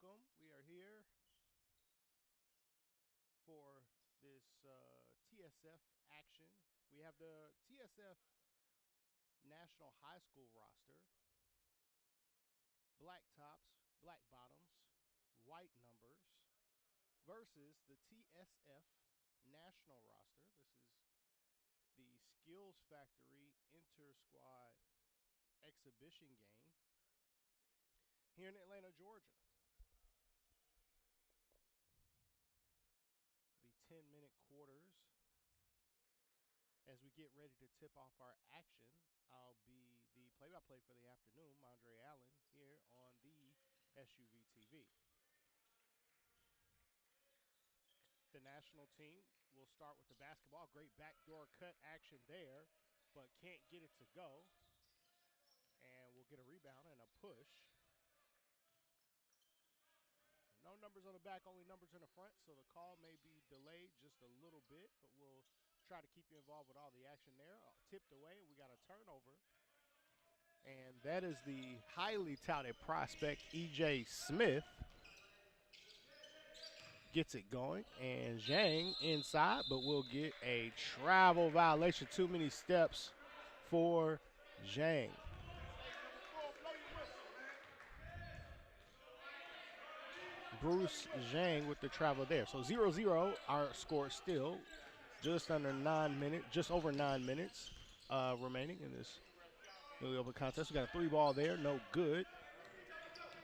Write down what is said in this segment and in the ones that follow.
welcome. We are here for this TSF action. We have the TSF National High School roster, black tops, black bottoms, white numbers, versus the TSF National roster. This is the Skills Factory Inter Squad exhibition game here in Atlanta, Georgia. Be 10-minute quarters. As we get ready to tip off our action, I'll be the play-by-play for the afternoon, Andre Allen, here on the SUV TV. The national team will start with the basketball. Great backdoor cut action there, but can't get it to go. And we'll get a rebound and a push. No numbers on the back, only numbers in the front, so the call may be delayed just a little bit, but we'll try to keep you involved with all the action there. Tipped away, we got a turnover. And that is the highly touted prospect, E.J. Smith. Gets it going, and Zhang inside, but we'll get a travel violation. Too many steps for Zhang. Bruce Zhang with the travel there. So 0-0, our score still. Just under 9 minutes, just over 9 minutes remaining in this newly open contest. We got a three ball there, no good.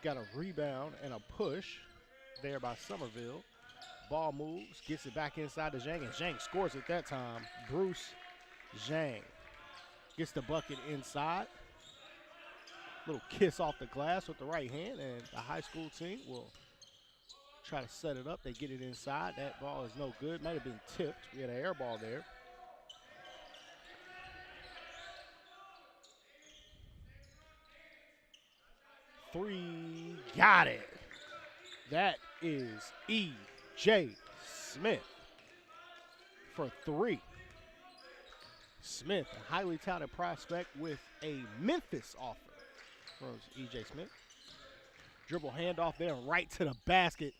Got a rebound and a push there by Somerville. Ball moves, gets it back inside to Zhang, and Zhang scores at that time. Bruce Zhang gets the bucket inside. Little kiss off the glass with the right hand, and the high school team will try to set it up. They get it inside. That ball is no good. Might have been tipped. We had an air ball there. Three, got it. That is E.J. Smith for three. Smith, a highly touted prospect with a Memphis offer from E.J. Smith. Dribble handoff there and right to the basket.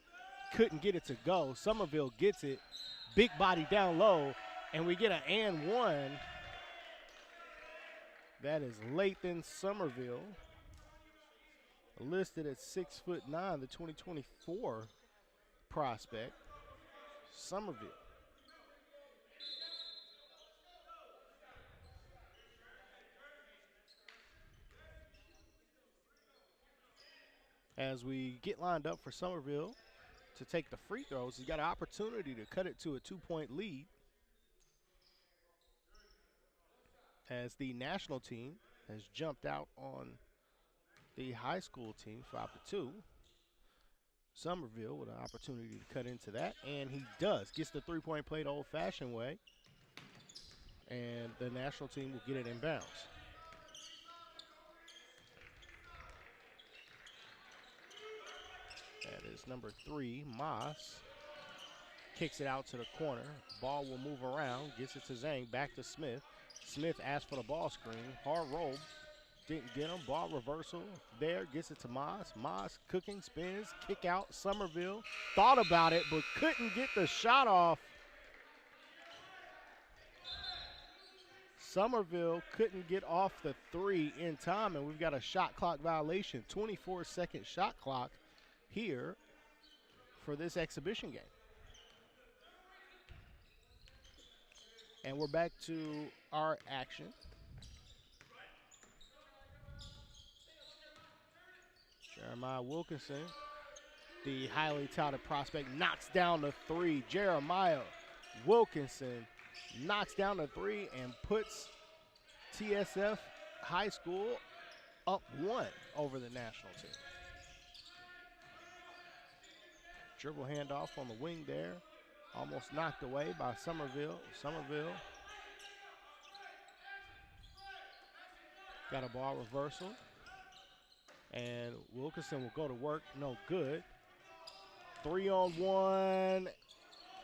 Couldn't get it to go. Somerville gets it. Big body down low, and we get an and one. That is Lathan Somerville, listed at 6'9", the 2024 prospect. Somerville. As we get lined up for Somerville to take the free throws, he's got an opportunity to cut it to a 2-point lead. As the national team has jumped out on the high school team 5-2. Somerville with an opportunity to cut into that, and he does. Gets the three-point play the old-fashioned way, and the national team will get it in bounds. That is number 3, Moss. Kicks it out to the corner. Ball will move around. Gets it to Zhang. Back to Smith. Smith asks for the ball screen. Hard roll. Didn't get him. Ball reversal there. Gets it to Moss. Moss cooking, spins, kick out. Somerville thought about it, but couldn't get the shot off. Somerville couldn't get off the three in time, and we've got a shot clock violation. 24-second shot clock here for this exhibition game. And we're back to our action. Jeremiah Wilkinson, the highly touted prospect, knocks down the three. Jeremiah Wilkinson knocks down the three and puts TSF High School up 1 over the national team. Dribble handoff on the wing there. Almost knocked away by Somerville. Somerville got a ball reversal. And Wilkinson will go to work. No good. 3-on-1.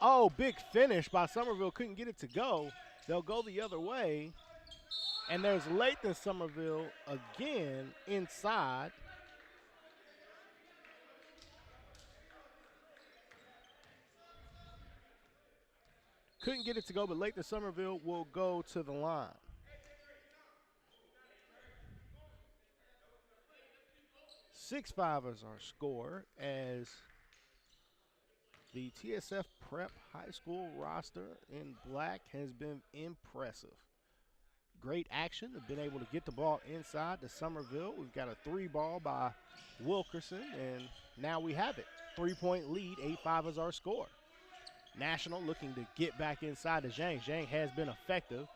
Oh, big finish by Somerville. Couldn't get it to go. They'll go the other way. And there's Lathan Somerville again inside. Couldn't get it to go, but Lathan Somerville will go to the line. (6-5) is our score as the TSF Prep High School roster in black has been impressive. Great action. Have been able to get the ball inside to Somerville. We've got a 3-ball by Wilkinson, and now we have it. 3-point lead, 8-5 is our score. National looking to get back inside to Zhang. Zhang has been effective.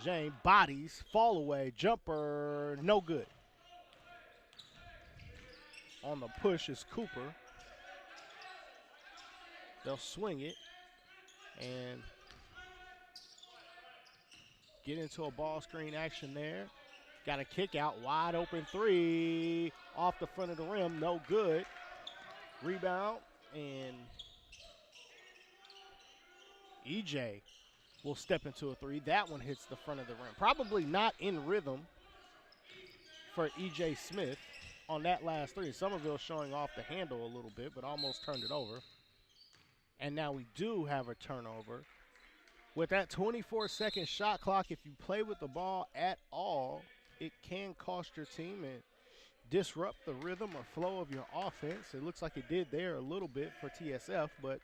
Zhang bodies, fall away, jumper, no good. On the push is Cooper. They'll swing it and get into a ball screen action there. Got a kick out, wide open 3 off the front of the rim, no good. Rebound, and EJ will step into a 3. That one hits the front of the rim. Probably not in rhythm for EJ Smith on that last 3. Somerville showing off the handle a little bit, but almost turned it over. And now we do have a turnover. With that 24-second shot clock, if you play with the ball at all, it can cost your team and disrupt the rhythm or flow of your offense. It looks like it did there a little bit for TSF, but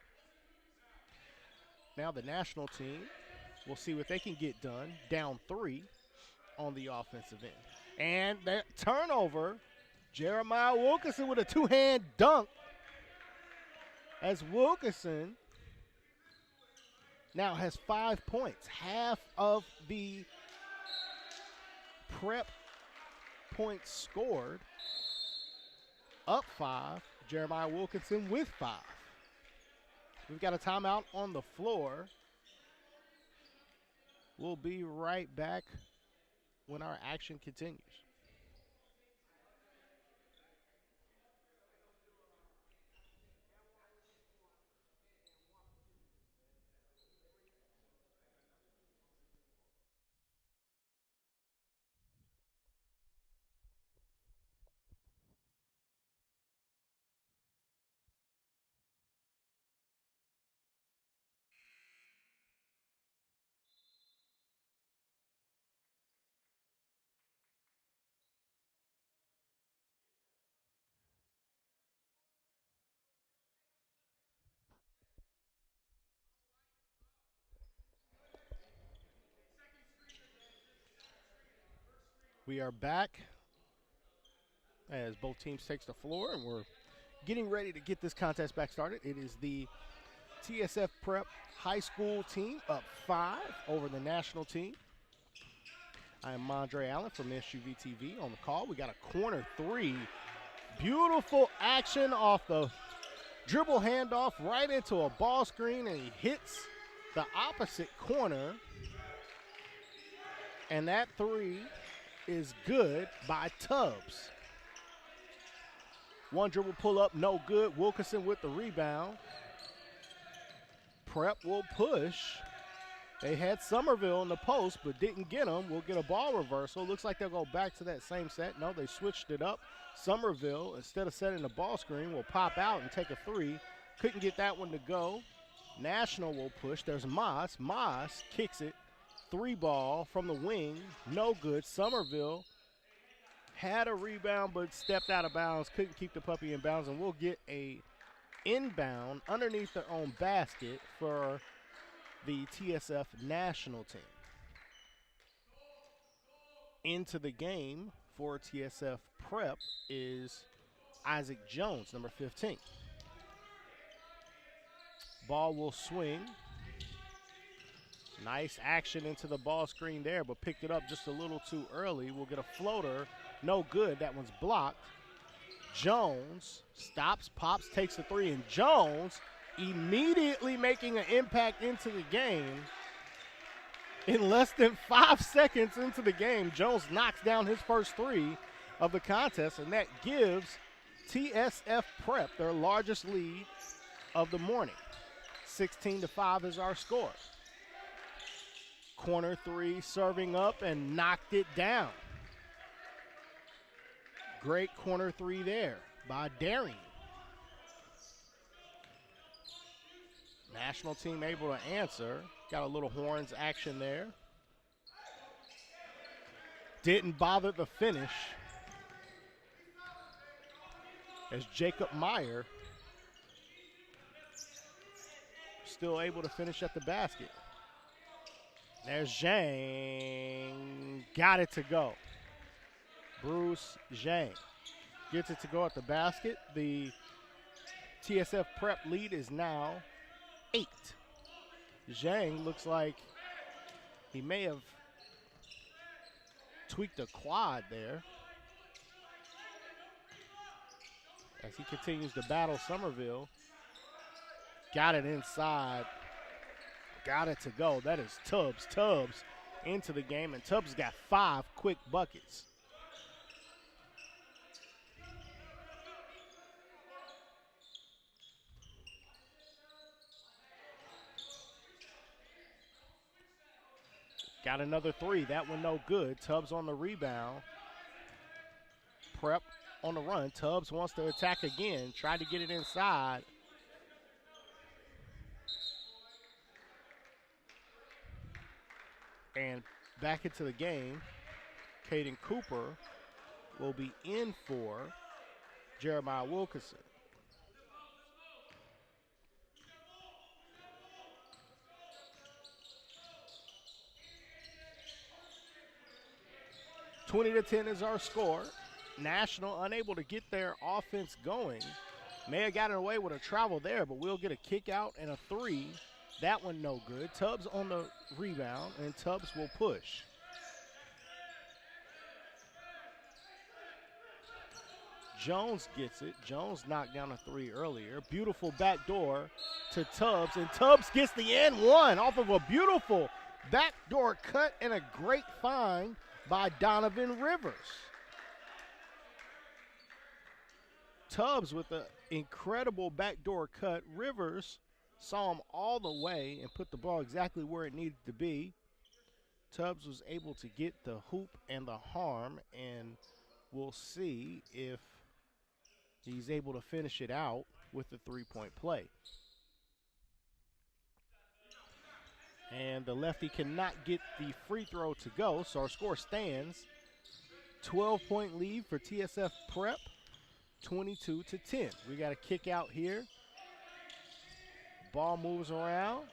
now the national team will see what they can get done. Down 3 on the offensive end. And that turnover, Jeremiah Wilkinson with a 2-hand dunk, as Wilkinson now has 5 points. Half of the prep points scored. Up 5, Jeremiah Wilkinson with 5. We've got a timeout on the floor. We'll be right back when our action continues. We are back as both teams takes the floor, and we're getting ready to get this contest back started. It is the TSF Prep High School team up 5 over the national team. I am Mondre Allen from SUV TV on the call. We got a corner 3. Beautiful action off the dribble handoff right into a ball screen, and he hits the opposite corner. And that 3 is good by Tubbs. One dribble pull up, no good. Wilkinson with the rebound. Prep will push. They had Somerville in the post, but didn't get him. We'll get a ball reversal. Looks like they'll go back to that same set. No, they switched it up. Somerville, instead of setting the ball screen, will pop out and take a 3. Couldn't get that one to go. National will push. There's Moss. Moss kicks it. 3-ball from the wing. No good. Somerville had a rebound but stepped out of bounds. Couldn't keep the puppy in bounds, and we'll get a inbound underneath their own basket for the TSF national team. Into the game for TSF Prep is Isaac Jones, number 15. Ball will swing. Nice action into the ball screen there, but picked it up just a little too early. We'll get a floater. No good. That one's blocked. Jones stops, pops, takes the 3, and Jones immediately making an impact into the game. In less than 5 seconds into the game, Jones knocks down his first 3 of the contest, and that gives TSF Prep their largest lead of the morning. 16-5 is our score. Corner 3 serving up and knocked it down. Great corner 3 there by Darian. National team able to answer. Got a little horns action there. Didn't bother the finish as Jacob Meyer still able to finish at the basket. There's Zhang. Got it to go. Bruce Zhang gets it to go at the basket. The TSF Prep lead is now 8. Zhang looks like he may have tweaked a quad there as he continues to battle Somerville. Got it inside. Got it to go. That is Tubbs. Tubbs into the game, and Tubbs got 5 quick buckets. Got another 3. That one no good. Tubbs on the rebound. Prep on the run. Tubbs wants to attack again. Tried to get it inside. And back into the game, Caden Cooper will be in for Jeremiah Wilkinson. (20-10) is our score. National unable to get their offense going. May have gotten away with a travel there, but we'll get a kick out and a 3. That one no good. Tubbs on the rebound, and Tubbs will push. Jones gets it. Jones knocked down a 3 earlier. Beautiful backdoor to Tubbs, and Tubbs gets the and 1 off of a beautiful backdoor cut and a great find by Donovan Rivers. Tubbs with an incredible backdoor cut. Rivers saw him all the way and put the ball exactly where it needed to be. Tubbs was able to get the hoop and the harm, and we'll see if he's able to finish it out with the 3-point play. And the lefty cannot get the free throw to go, so our score stands. 12-point lead for TSF Prep, 22-10. We got a kick out here. Ball moves around.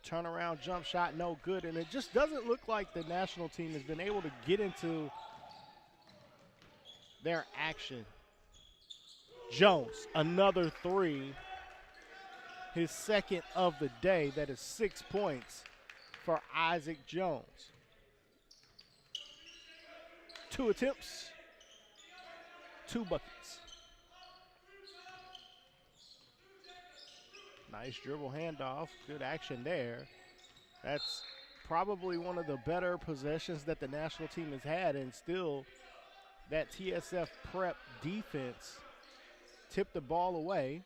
Turnaround jump shot, no good. And it just doesn't look like the national team has been able to get into their action. Jones, another 3. His second of the day. That is 6 points for Isaac Jones. 2 attempts, 2 buckets. Nice dribble handoff. Good action there. That's probably one of the better possessions that the national team has had, and still that TSF Prep defense tipped the ball away.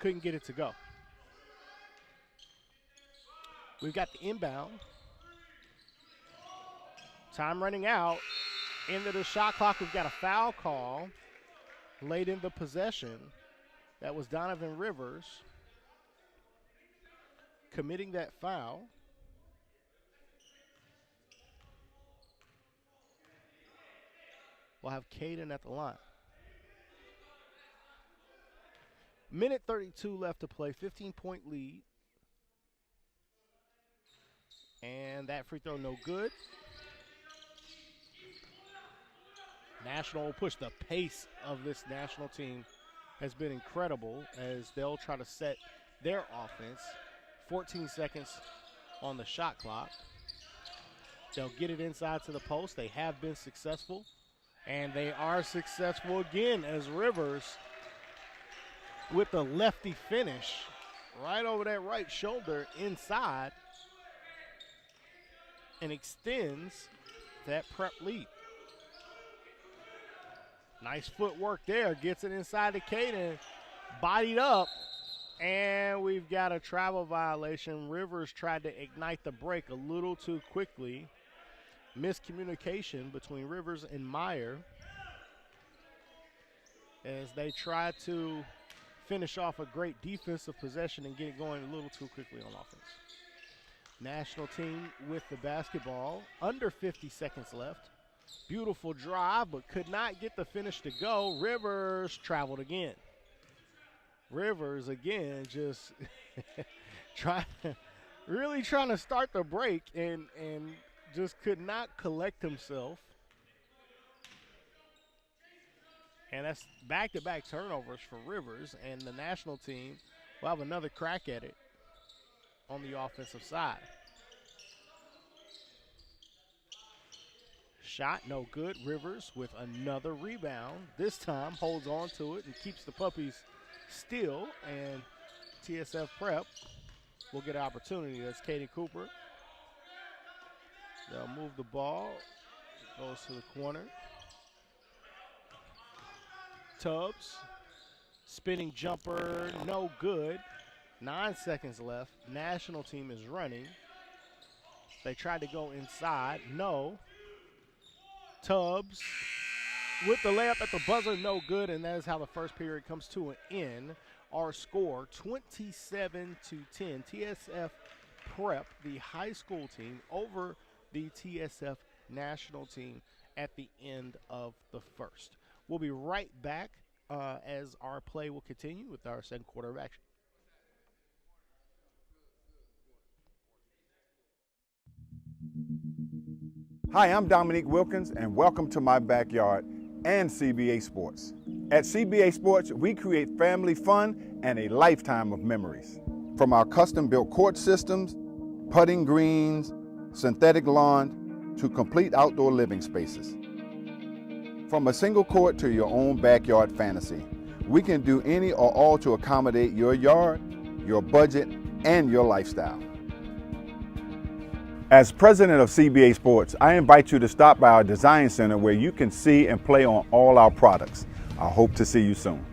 Couldn't get it to go. We've got the inbound. Time running out. Into the shot clock, we've got a foul call late in the possession. That was Donovan Rivers committing that foul. We'll have Caden at the line. Minute 32 left to play, 15-point lead. And that free throw no good. National will push. The pace of this national team has been incredible as they'll try to set their offense. 14 seconds on the shot clock. They'll get it inside to the post. They have been successful, and they are successful again as Rivers with the lefty finish right over that right shoulder inside and extends that Prep lead. Nice footwork there. Gets it inside to Caden. Bodied up. And we've got a travel violation. Rivers tried to ignite the break a little too quickly. Miscommunication between Rivers and Meyer. as they try to finish off a great defensive possession and get it going a little too quickly on offense. National team with the basketball, under 50 seconds left. Beautiful drive, but could not get the finish to go. Rivers traveled again. Rivers again just really trying to start the break and just could not collect himself. And that's back-to-back turnovers for Rivers, and the national team will have another crack at it on the offensive side. Shot no good. Rivers with another rebound. This time holds on to it and keeps the Puppies still, and TSF Prep will get an opportunity. That's Katie Cooper. They'll move the ball. Goes to the corner. Tubbs. Spinning jumper, no good. 9 seconds left. National team is running. They tried to go inside. No. Tubbs with the layup at the buzzer, no good, and that is how the first period comes to an end. Our score, 27-10. TSF Prep, the high school team, over the TSF national team at the end of the first. We'll be right back as our play will continue with our second quarter of action. Hi, I'm Dominique Wilkins, and welcome to my backyard and CBA Sports. At CBA Sports, we create family fun and a lifetime of memories. From our custom-built court systems, putting greens, synthetic lawn, to complete outdoor living spaces. From a single court to your own backyard fantasy, we can do any or all to accommodate your yard, your budget, and your lifestyle. As president of CBA Sports, I invite you to stop by our design center where you can see and play on all our products. I hope to see you soon.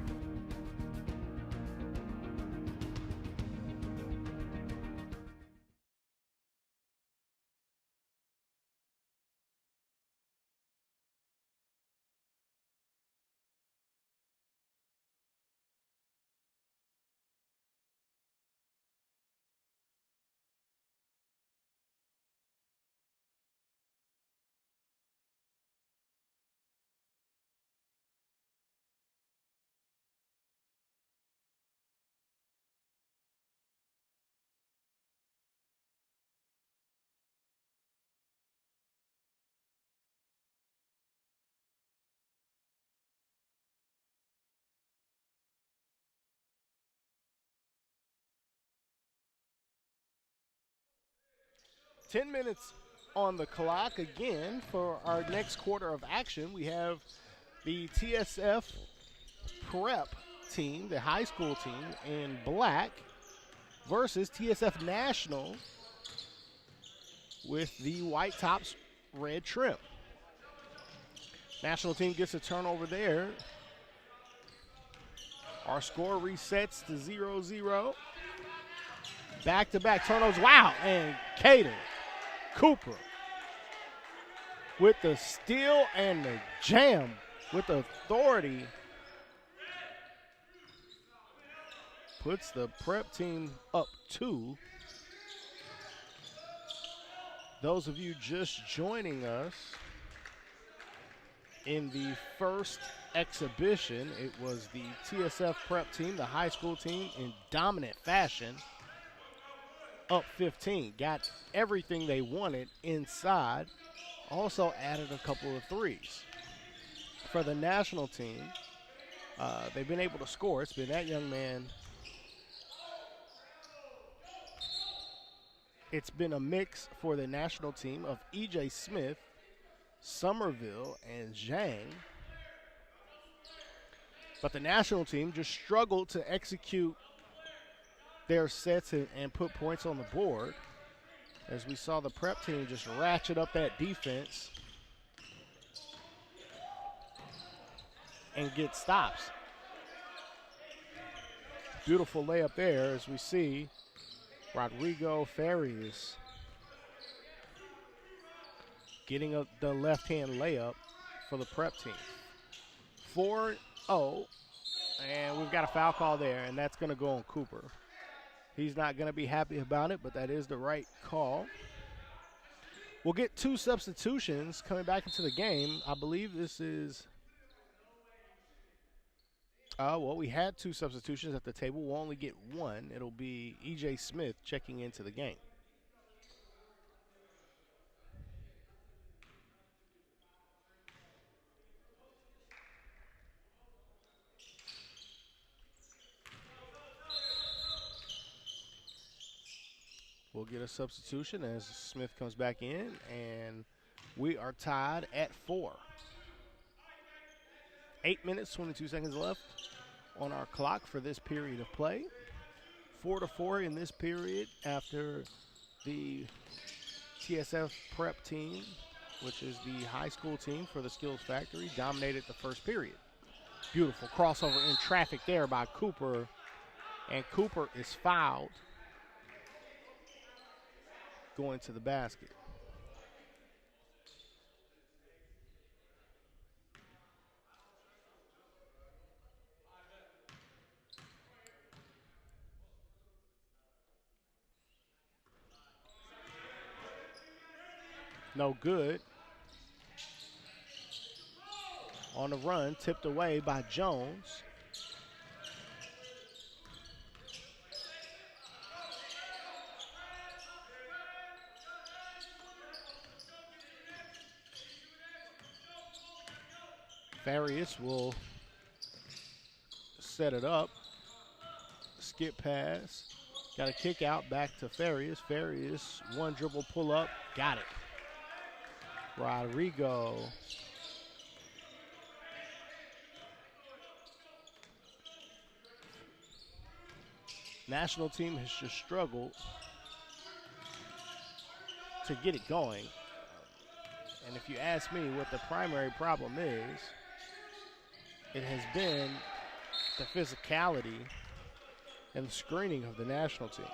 Ten minutes on the clock again for our next quarter of action. We have the TSF Prep team, the high school team, in black versus TSF National with the white tops, red trim. National team gets a turnover there. Our score resets to 0-0. Back-to-back turnovers. Wow, and Katie Cooper with the steal and the jam with authority puts the prep team up 2. Those of you just joining us in the first exhibition, it was the TSF prep team, the high school team, in dominant fashion. Up 15, got everything they wanted inside, also added a couple of threes. For the national team, they've been able to score. It's been that young man. It's been a mix for the national team of E.J. Smith, Somerville, and Zhang. But the national team just struggled to execute their sets and put points on the board, as we saw the prep team just ratchet up that defense and get stops. Beautiful layup there, as we see Rodrigo Farias getting the left-hand layup for the prep team. 4 Oh, and we've got a foul call there, and that's going to go on Cooper. He's not going to be happy about it, but that is the right call. We'll get 2 substitutions coming back into the game. I believe this is. Well, we had 2 substitutions at the table. We'll only get 1. It'll be E.J. Smith checking into the game. We'll get a substitution as Smith comes back in, and we are tied at 4. 8 minutes, 22 seconds left on our clock for this period of play. 4-4 in this period after the TSF prep team, which is the high school team for the Skills Factory, dominated the first period. Beautiful crossover in traffic there by Cooper, and Cooper is fouled going to the basket. No good. On the run, tipped away by Jones. Farias will set it up. Skip pass. Got a kick out back to Farias. Farias, one dribble pull up. Got it. Rodrigo. National team has just struggled to get it going. And if you ask me what the primary problem is, it has been the physicality and the screening of the national team.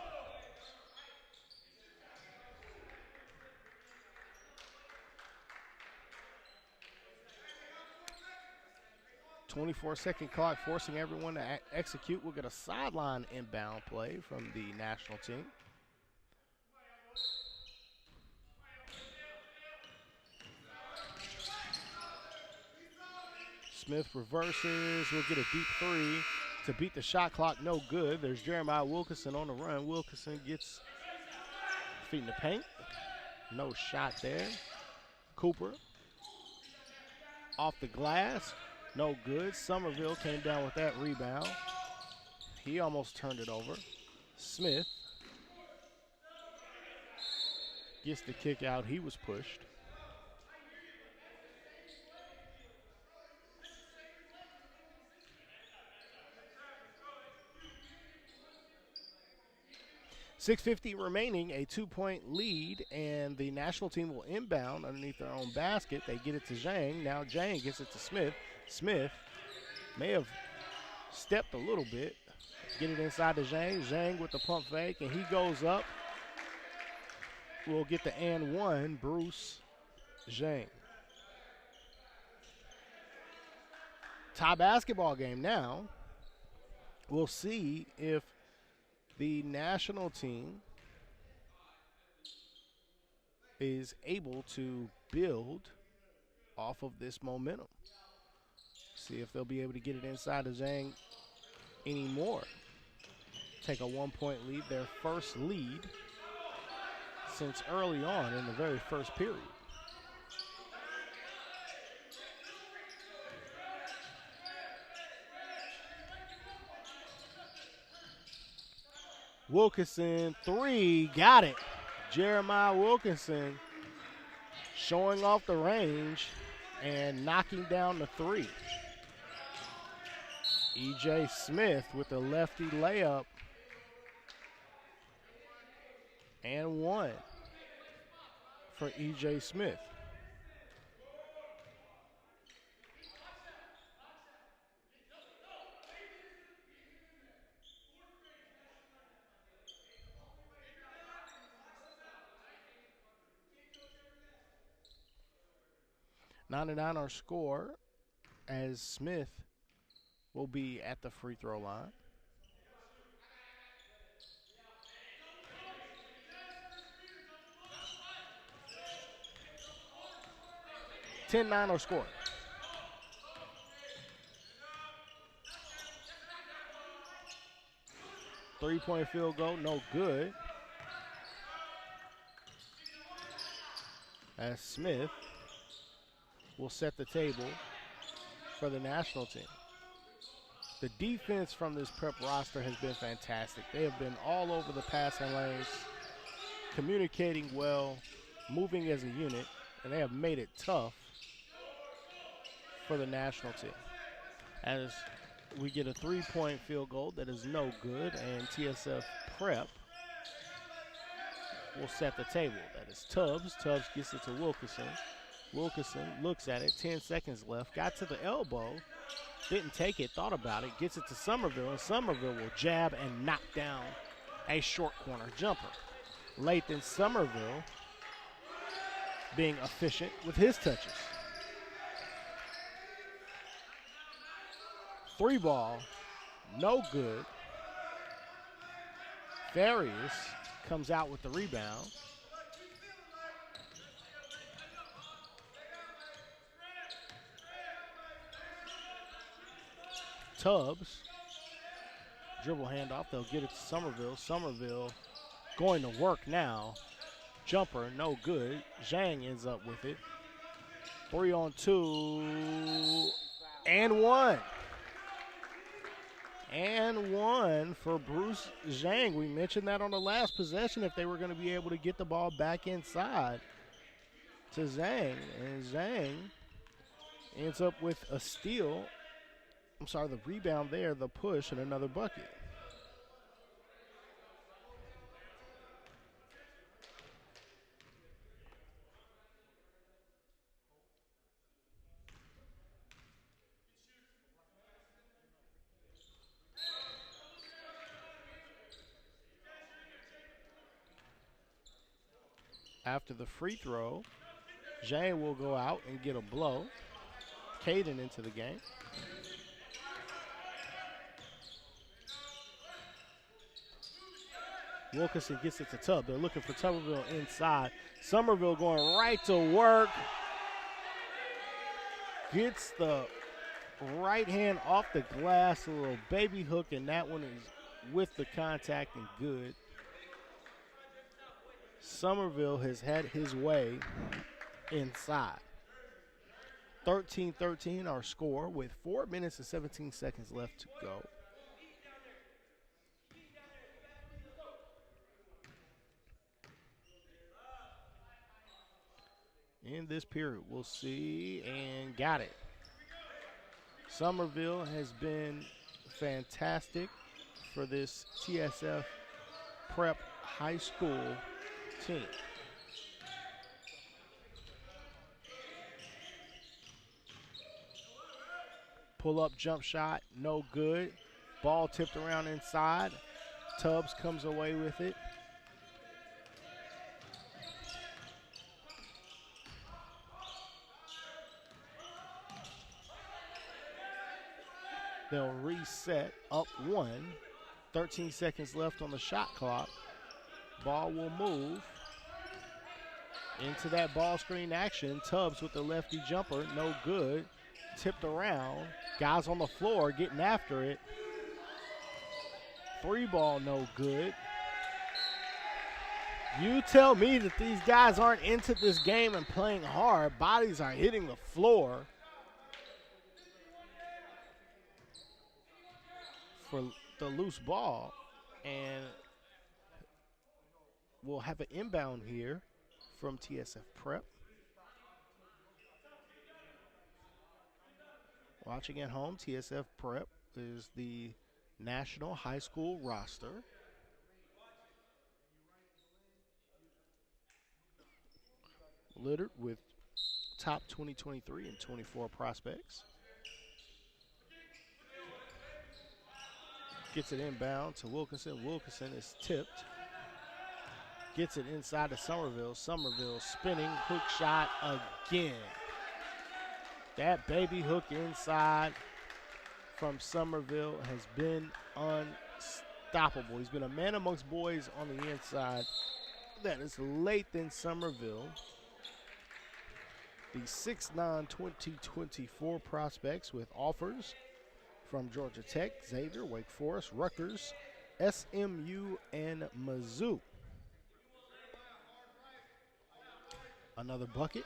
.24-second clock, forcing everyone to execute. We'll get a sideline inbound play from the national team. Smith reverses. We'll get a deep 3 to beat the shot clock. No good. There's Jeremiah Wilkinson on the run. Wilkinson gets feet in the paint. No shot there. Cooper off the glass. No good. Somerville came down with that rebound. He almost turned it over. Smith gets the kick out. He was pushed. .650 remaining, a 2-point lead, and the national team will inbound underneath their own basket. They get it to Zhang. Now Zhang gets it to Smith. Smith may have stepped a little bit. Get it inside to Zhang. Zhang with the pump fake, and he goes up. We'll get the and one, Bruce Zhang. Tie basketball game now. We'll see if the national team is able to build off of this momentum. See if they'll be able to get it inside of Zhang anymore. Take a 1-point lead, their first lead since early on in the very first period. Wilkinson, 3, got it. Jeremiah Wilkinson showing off the range and knocking down the 3. E.J. Smith with a lefty layup and 1 for E.J. Smith. Nine our score as Smith will be at the free throw line. (10-9) or score. Three-point field goal, no good. As Smith will set the table for the national team. The defense from this prep roster has been fantastic. They have been all over the passing lanes, communicating well, moving as a unit, and they have made it tough for the national team. As we get a three-point field goal that is no good, and TSF prep will set the table. That is Tubbs. Tubbs gets it to Wilkinson. Wilkinson looks at it, 10 seconds left, got to the elbow, didn't take it, thought about it, gets it to Somerville, and Somerville will jab and knock down a short corner jumper. Lathan Somerville being efficient with his touches. Three ball, no good. Farias comes out with the rebound. Tubbs, dribble handoff, they'll get it to Somerville. Somerville going to work now. Jumper, no good. Zhang ends up with it. 3-on-2, and one. And one for Bruce Zhang. We mentioned that on the last possession if they were going to be able to get the ball back inside to Zhang. And Zhang ends up with a steal. The rebound there, the push, and another bucket. After the free throw, Zhang will go out and get a blow. Caden into the game. Wilkinson gets it to Tubb. They're looking for Somerville inside. Somerville going right to work. Gets the right hand off the glass, a little baby hook, and that one is with the contact and good. Somerville has had his way inside. 13-13 our score with 4 minutes and 17 seconds left to go. In this period, we'll see, and got it. Somerville has been fantastic for this TSF prep high school team. Pull-up jump shot, no good. Ball tipped around inside. Tubbs comes away with it. They'll reset up one. 13 seconds left on the shot clock. Ball will move into that ball screen action. Tubbs with the lefty jumper, no good. Tipped around. Guys on the floor getting after it. Three ball, no good. You tell me that these guys aren't into this game and playing hard. Bodies are hitting the floor for the loose ball, and we'll have an inbound here from TSF Prep. Watching at home, TSF Prep is the national high school roster. Littered with top 2023 and 24 prospects. Gets it inbound to Wilkinson. Wilkinson is tipped. Gets it inside to Somerville. Somerville spinning, hook shot again. That baby hook inside from Somerville has been unstoppable. He's been a man amongst boys on the inside. That is Lathan Somerville, the 6'9", 2024 prospects with offers from Georgia Tech, Xavier, Wake Forest, Rutgers, SMU, and Mizzou. Another bucket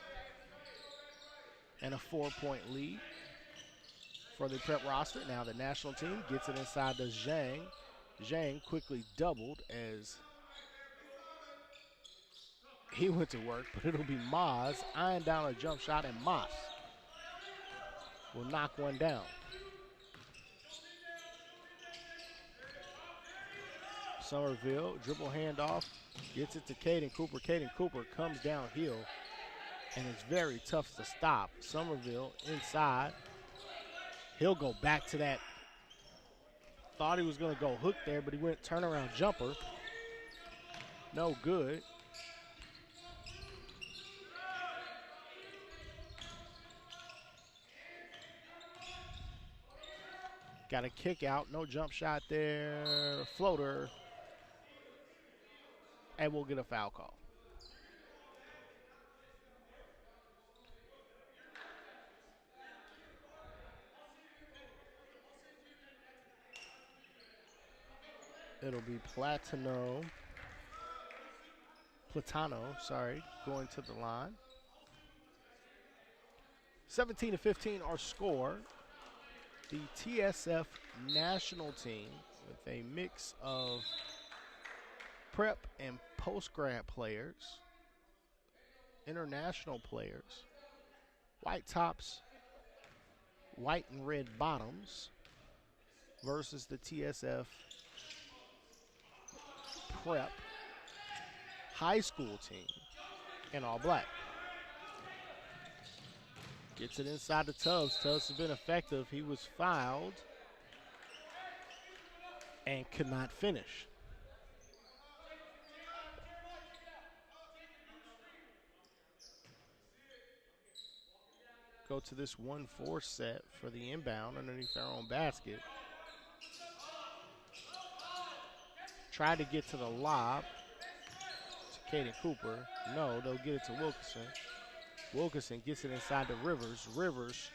and a 4-point lead for the prep roster. Now the national team gets it inside to Zhang. Zhang quickly doubled as he went to work, but it'll be Maz eyeing down a jump shot, and Mas will knock one down. Somerville, dribble handoff, gets it to Caden Cooper. Caden Cooper comes downhill, and it's very tough to stop. Somerville inside. He'll go back to that. Thought he was going to go hook there, but he went turnaround jumper. No good. Got a kick out, no jump shot there, floater, and we'll get a foul call. It'll be Platano, going to the line. 17-15 our score. The TSF national team with a mix of prep and post-grad players, international players, white tops, white and red bottoms versus the TSF prep high school team in all black. Gets it inside the Tubbs. Tubbs has been effective. He was fouled and could not finish. Go to this 1-4 set for the inbound underneath their own basket. Try to get to the lob to Caden Cooper. No, they'll get it to Wilkinson. Wilkinson gets it inside to Rivers. Rivers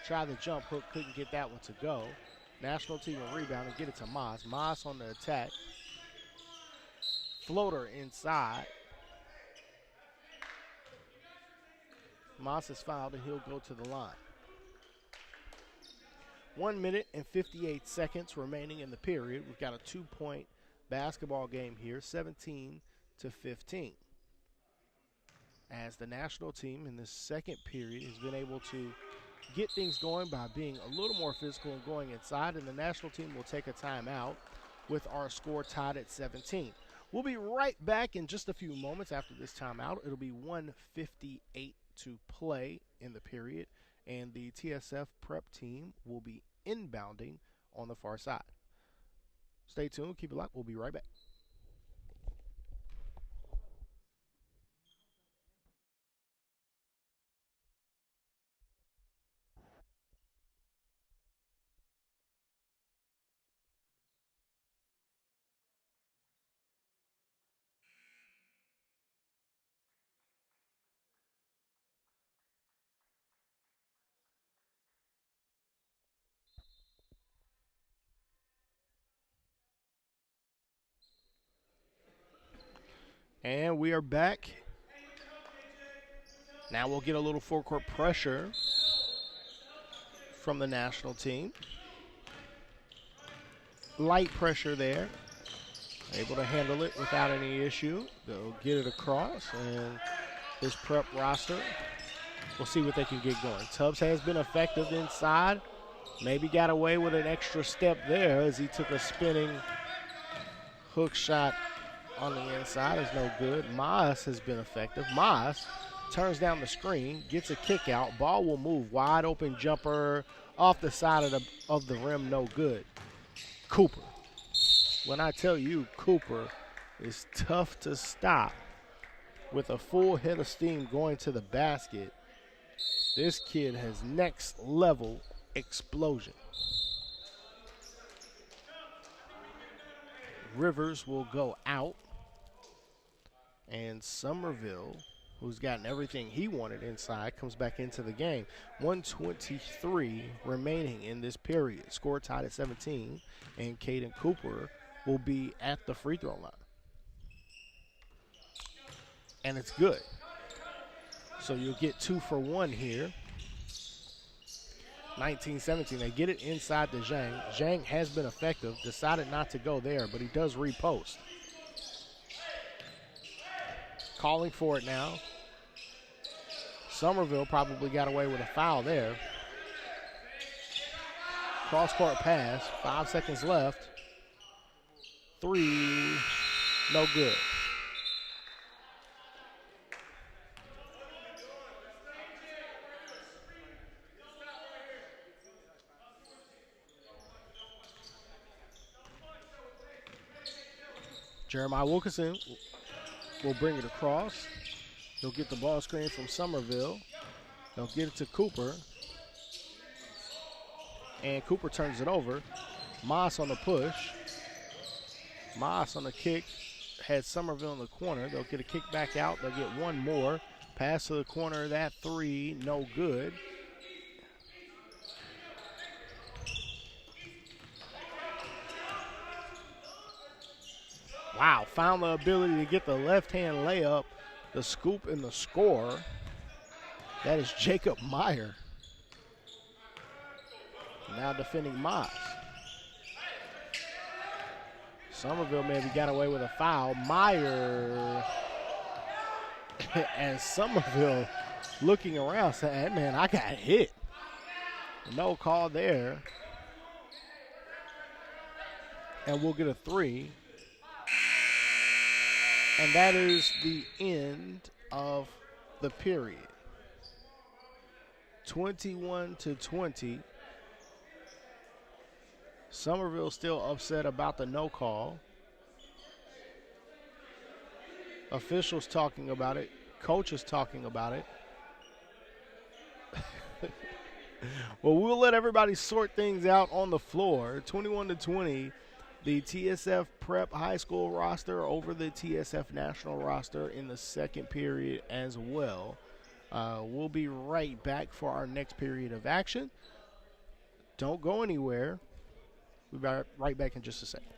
tried the jump hook, couldn't get that one to go. National team will rebound and get it to Moss. Moss on the attack. Floater inside. Moss is fouled and he'll go to the line. 1 minute and 58 seconds remaining in the period. We've got a 2-point basketball game here, 17-15. As the national team in this second period has been able to get things going by being a little more physical and going inside, and the national team will take a timeout with our score tied at 17. We'll be right back in just a few moments after this timeout. It'll be 1:58 to play in the period, and the TSF prep team will be inbounding on the far side. Stay tuned, keep it locked, we'll be right back. And we are back. Now we'll get a little forecourt pressure from the national team. Light pressure there. Able to handle it without any issue. They'll get it across, and this prep roster, we'll see what they can get going. Tubbs has been effective inside. Maybe got away with an extra step there as he took a spinning hook shot on the inside. Is no good. Mas has been effective. Mas turns down the screen, gets a kick out. Ball will move. Wide open jumper off the side of the rim. No good. Cooper. When I tell you Cooper is tough to stop with a full head of steam going to the basket, this kid has next level explosion. Rivers will go out. And Somerville, who's gotten everything he wanted inside, comes back into the game. 1:23 remaining in this period. Score tied at 17, and Caden Cooper will be at the free throw line. And it's good. So you'll get 2 for 1 here. 19-17. They get it inside to Zhang. Zhang has been effective. Decided not to go there, but he does repost. Calling for it now. Somerville probably got away with a foul there. Cross-court pass. 5 seconds left. 3. No good. Jeremiah Wilkinson will bring it across. He'll get the ball screen from Somerville. They'll get it to Cooper. And Cooper turns it over. Moss on the push. Moss on the kick. Had Somerville in the corner. They'll get a kick back out. They'll get one more. Pass to the corner. That 3, no good. Wow, found the ability to get the left-hand layup, the scoop, and the score. That is Jacob Meyer. Now defending Moss. Somerville maybe got away with a foul. Meyer and Somerville looking around saying, hey, man, I got hit. No call there. And we'll get a 3. And that is the end of the period. 21-20. Somerville still upset about the no call. Officials talking about it. Coaches talking about it. Well, we'll let everybody sort things out on the floor. 21-20. The TSF Prep High School roster over the TSF National roster in the second period as well. We'll be right back for our next period of action. Don't go anywhere. We'll be right back in just a second.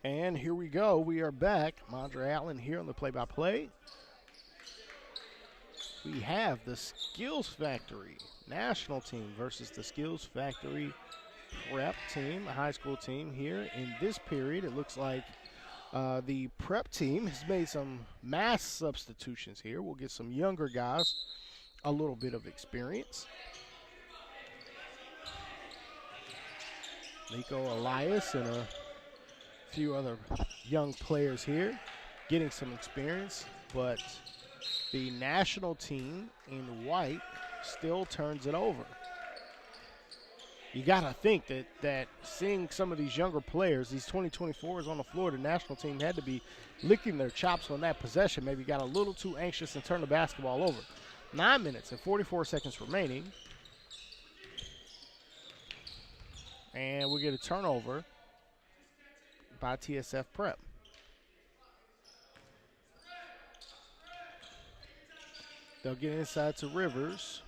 And here we go. We are back. Mondre Allen here on the play-by-play. We have the Skills Factory national team versus the Skills Factory prep team, a high school team here. In this period, it looks like the prep team has made some mass substitutions here. We'll get some younger guys a little bit of experience. Nico Elias and a few other young players here getting some experience, but the national team in white still turns it over. You got to think that seeing some of these younger players, these 2024s on the floor, the national team had to be licking their chops on that possession, maybe got a little too anxious and turned the basketball over. 9 minutes and 44 seconds remaining. And we get a turnover by TSF Prep. They'll get inside to Rivers.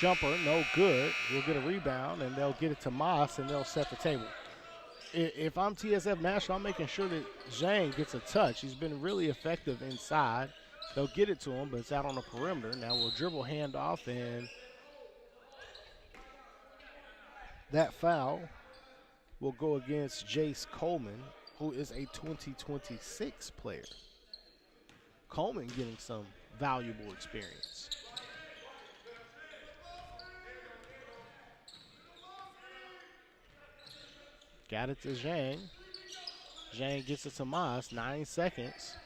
Jumper, no good. We'll get a rebound, and they'll get it to Moss, and they'll set the table. If I'm TSF National, I'm making sure that Zhang gets a touch. He's been really effective inside. They'll get it to him, but it's out on the perimeter. Now we'll dribble handoff, and that foul will go against Jace Coleman, who is a 2026 player. Coleman getting some valuable experience. Got it to Zhang. Zhang gets it to Moss. 9 seconds.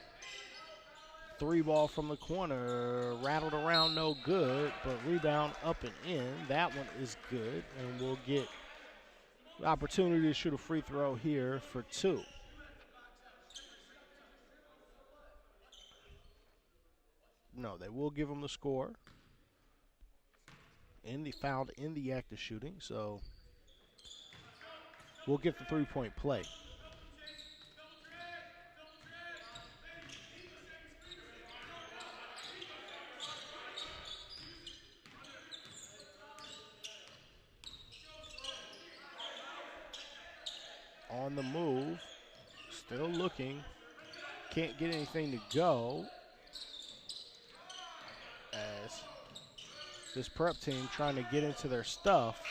3 ball from the corner. Rattled around, no good. But rebound up and in. That one is good. And we'll get the opportunity to shoot a free throw here for 2. No, they will give him the score. Fouled in the act of shooting. So we'll get the 3-point play. On the move, still looking, can't get anything to go as this prep team trying to get into their stuff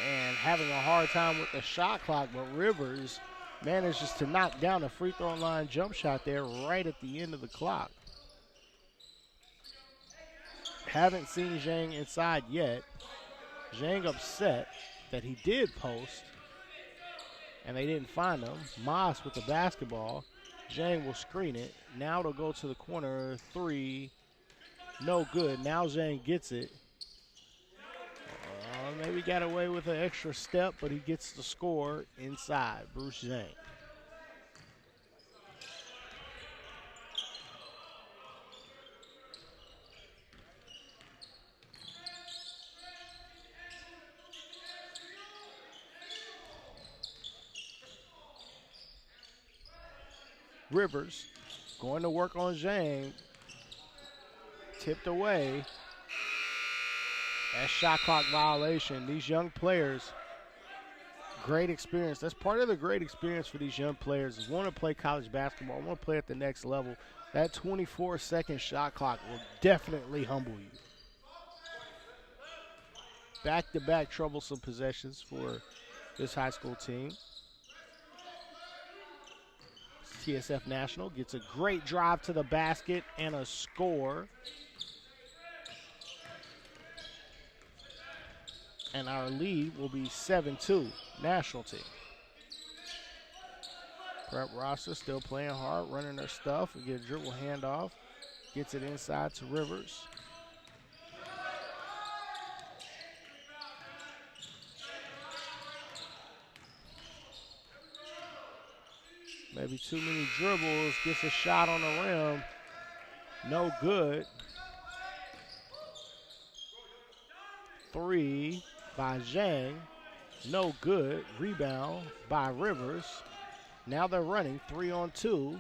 and having a hard time with the shot clock, but Rivers manages to knock down a free throw line jump shot there right at the end of the clock. Haven't seen Zhang inside yet. Zhang upset that he did post and they didn't find him. Moss with the basketball. Zhang will screen it. Now it'll go to the corner. 3, no good. Now Zhang gets it. Maybe got away with an extra step, but he gets the score inside. Bruce Zhang. Rivers going to work on Zhang. Tipped away. That shot clock violation. These young players, great experience. That's part of the great experience for these young players is want to play college basketball, want to play at the next level. That 24-second shot clock will definitely humble you. Back-to-back troublesome possessions for this high school team. TSF National gets a great drive to the basket and a score. And our lead will be 7-2, national team. Prep roster still playing hard, running their stuff. We get a dribble handoff. Gets it inside to Rivers. Maybe too many dribbles. Gets a shot on the rim. No good. 3 by Zhang. No good. Rebound by Rivers. Now they're running 3-on-2.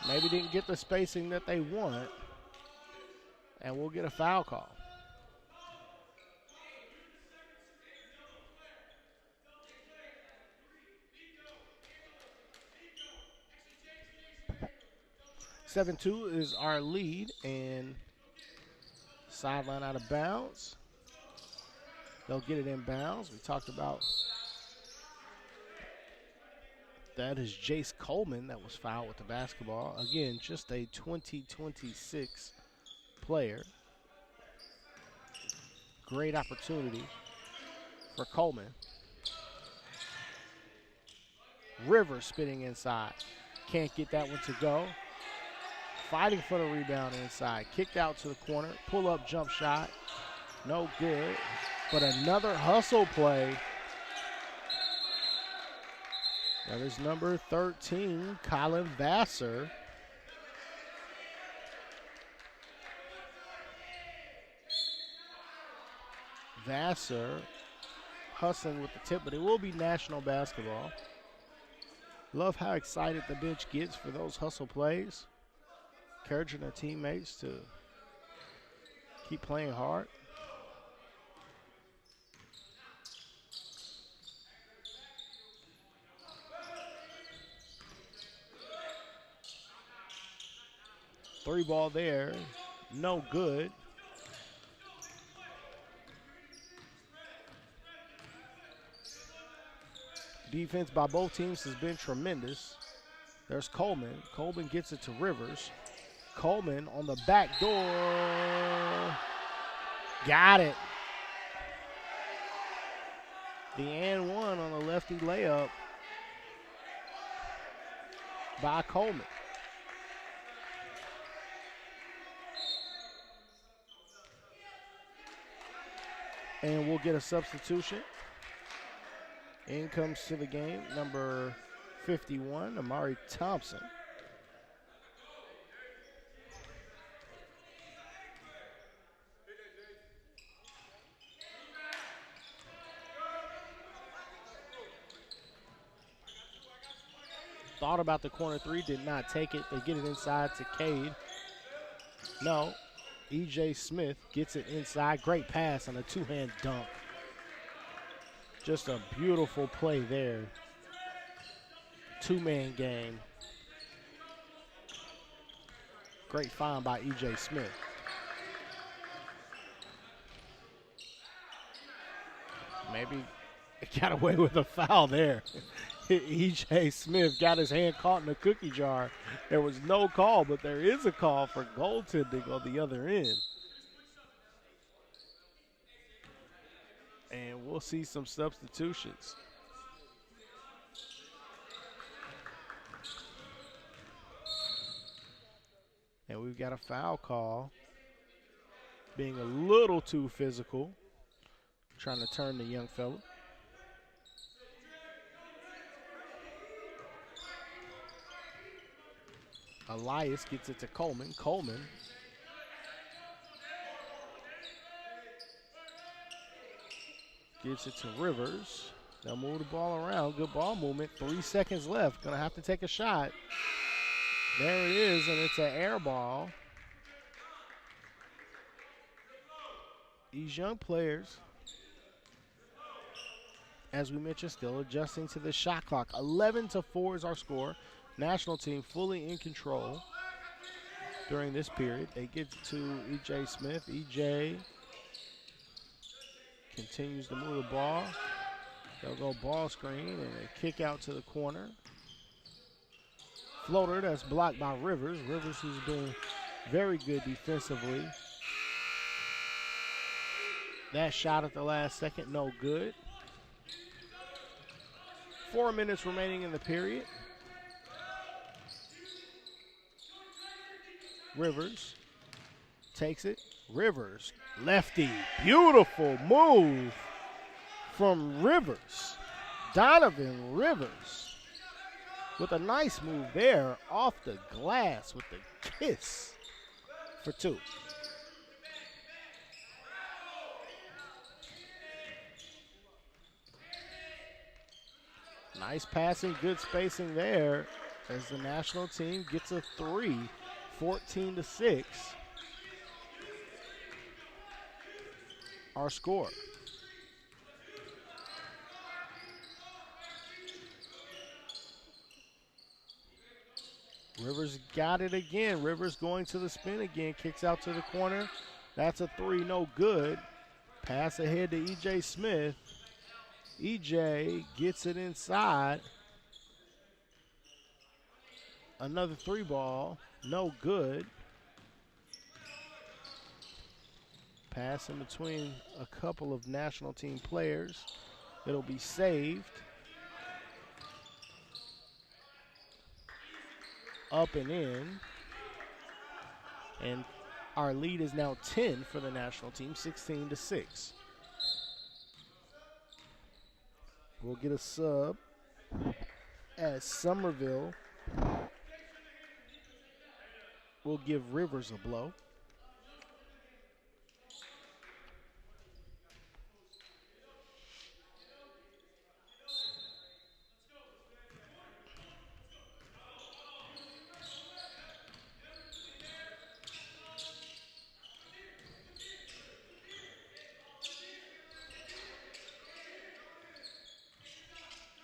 Maybe didn't get the spacing that they want. And we'll get a foul call. (7-2) is our lead, and sideline out of bounds. They'll get it in bounds. We talked about that is Jace Coleman that was fouled with the basketball. Again, just a 2026 player. Great opportunity for Coleman. Rivers spinning inside. Can't get that one to go. Fighting for the rebound inside. Kicked out to the corner. Pull-up jump shot. No good. But another hustle play. That is number 13, Colin Vassar. Vassar hustling with the tip, but it will be national basketball. Love how excited the bench gets for those hustle plays. Encouraging their teammates to keep playing hard. Three ball there, no good. Defense by both teams has been tremendous. There's Coleman. Coleman gets it to Rivers. Coleman on the back door. Got it. The and one on the lefty layup by Coleman. And we'll get a substitution. In comes to the game, number 51, Amari Thompson. Thought about the corner three, did not take it. They get it inside to Cade. No, E.J. Smith gets it inside. Great pass on a two-hand dunk. Just a beautiful play there. Two-man game. Great find by E.J. Smith. Maybe got away with a foul there. E.J. Smith got his hand caught in the cookie jar. There was no call, but there is a call for goaltending on the other end. And we'll see some substitutions. And we've got a foul call. Being a little too physical. Trying to turn the young fella. Elias gets it to Coleman. Coleman. Gives it to Rivers. They'll move the ball around. Good ball movement. 3 seconds left. Gonna have to take a shot. There it is, and it's an air ball. These young players, as we mentioned, still adjusting to the shot clock. 11-4 is our score. National team fully in control during this period. They get to E.J. Smith. E.J. continues to move the ball. They'll go ball screen and a kick out to the corner. Floater that's blocked by Rivers. Rivers, who's been very good defensively. That shot at the last second, no good. 4 minutes remaining in the period. Rivers takes it. Rivers, lefty, beautiful move from Rivers. Donovan Rivers with a nice move there off the glass with the kiss for two. Nice passing, good spacing there as the national team gets a 3, 14-6. Our score. Rivers got it again. Rivers going to the spin again. Kicks out to the corner. That's a 3, no good. Pass ahead to E.J. Smith. E.J. gets it inside. Another 3 ball, no good. Pass in between a couple of national team players. It'll be saved. Up and in. And our lead is now 10 for the national team, 16-6. We'll get a sub as Somerville will give Rivers a blow.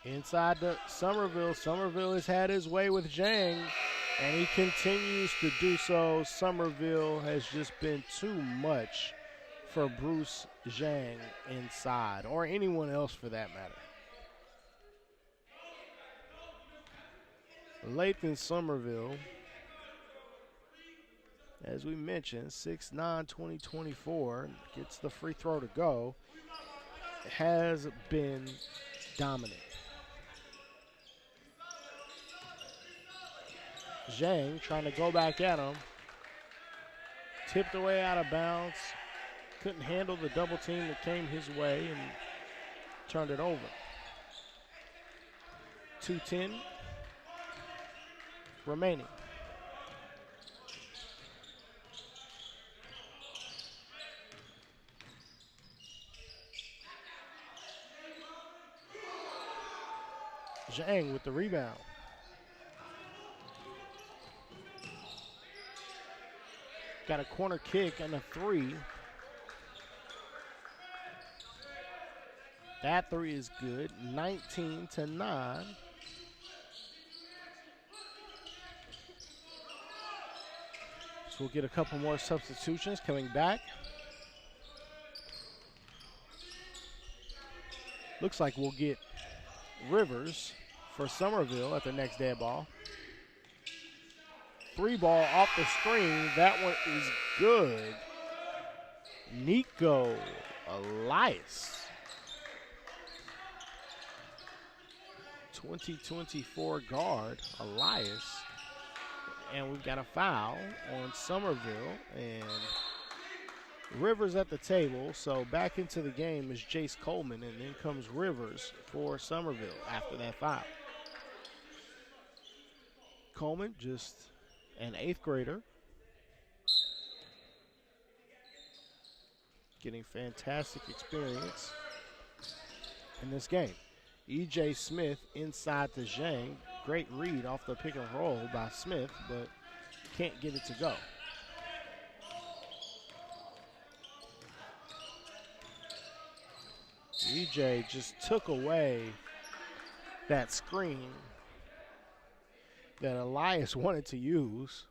Inside to Somerville. Somerville has had his way with Zhang, and he continues to do so. Somerville has just been too much for Bruce Zhang inside, or anyone else for that matter. Lathan Somerville, as we mentioned, 6'9", 2024, gets the free throw to go, has been dominant. Zhang trying to go back at him. Tipped away out of bounds. Couldn't handle the double team that came his way and turned it over. 2:10 remaining. Zhang with the rebound. Got a corner kick and a 3. That 3 is good. 19-9. So we'll get a couple more substitutions coming back. Looks like we'll get Rivers for Somerville at the next dead ball. 3 ball off the screen. That one is good. Nico Elias. 2024 guard, Elias. And we've got a foul on Somerville. And Rivers at the table. So back into the game is Jace Coleman. And then comes Rivers for Somerville after that foul. Coleman just an 8th grader, getting fantastic experience in this game. E.J. Smith inside to Zhang. Great read off the pick and roll by Smith, but can't get it to go. E.J. just took away that screen that Elias wanted to use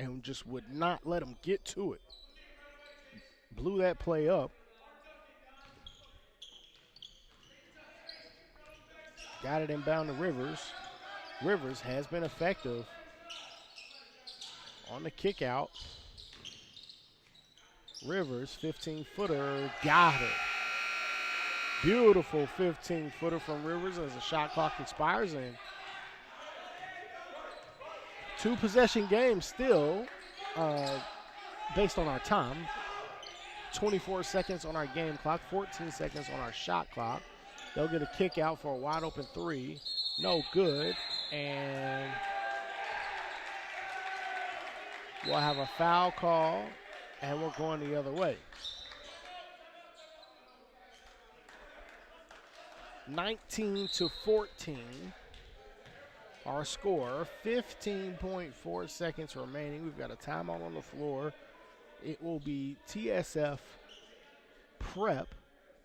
and just would not let him get to it. Blew that play up. Got it inbound to Rivers. Rivers has been effective on the kick out. Rivers, 15-footer, got it. Beautiful 15-footer from Rivers as the shot clock expires, and 2-possession game still based on our time. 24 seconds on our game clock, 14 seconds on our shot clock. They'll get a kick out for a wide open 3. No good. And we'll have a foul call, and we're going the other way. 19-14. Our score, 15.4 seconds remaining. We've got a timeout on the floor. It will be TSF prep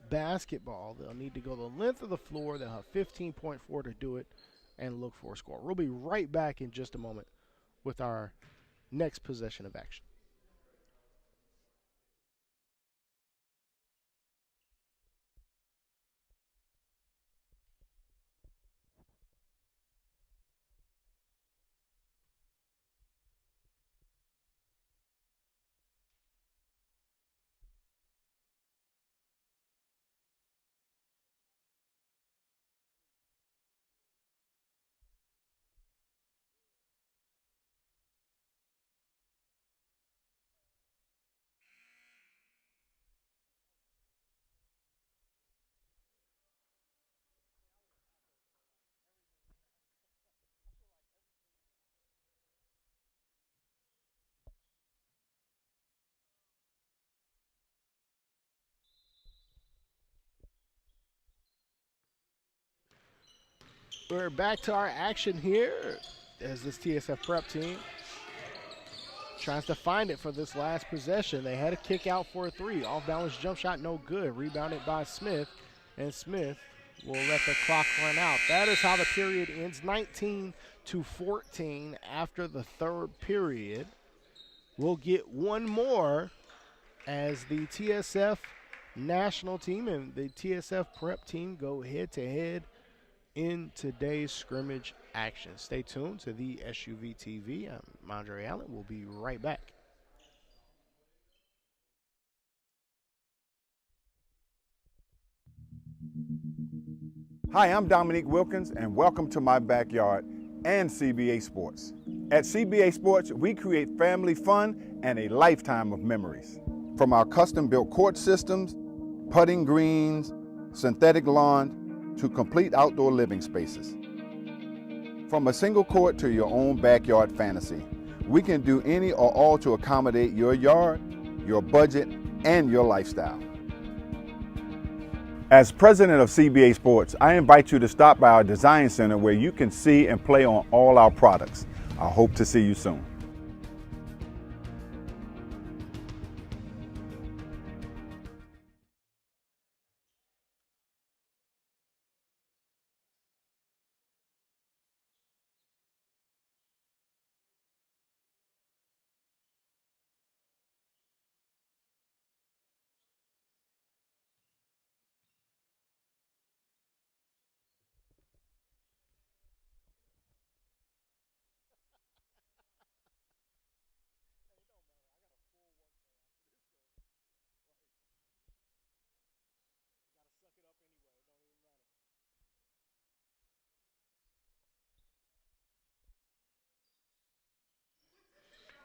basketball. They'll need to go the length of the floor. They'll have 15.4 to do it and look for a score. We'll be right back in just a moment with our next possession of action. We're back to our action here as this TSF prep team tries to find it for this last possession. They had a kick out for a three. Off-balance jump shot, no good. Rebounded by Smith, and Smith will let the clock run out. That is how the period ends, 19-14 after the third period. We'll get one more as the TSF national team and the TSF prep team go head-to-head in today's scrimmage action. Stay tuned to the SUV TV. I'm Andre Allen. We'll be right back. Hi, I'm Dominique Wilkins, and welcome to my backyard and CBA Sports. At CBA Sports, we create family fun and a lifetime of memories. From our custom-built court systems, putting greens, synthetic lawn, to complete outdoor living spaces. From a single court to your own backyard fantasy, we can do any or all to accommodate your yard, your budget, and your lifestyle. As president of CBA Sports, I invite you to stop by our design center where you can see and play on all our products. I hope to see you soon.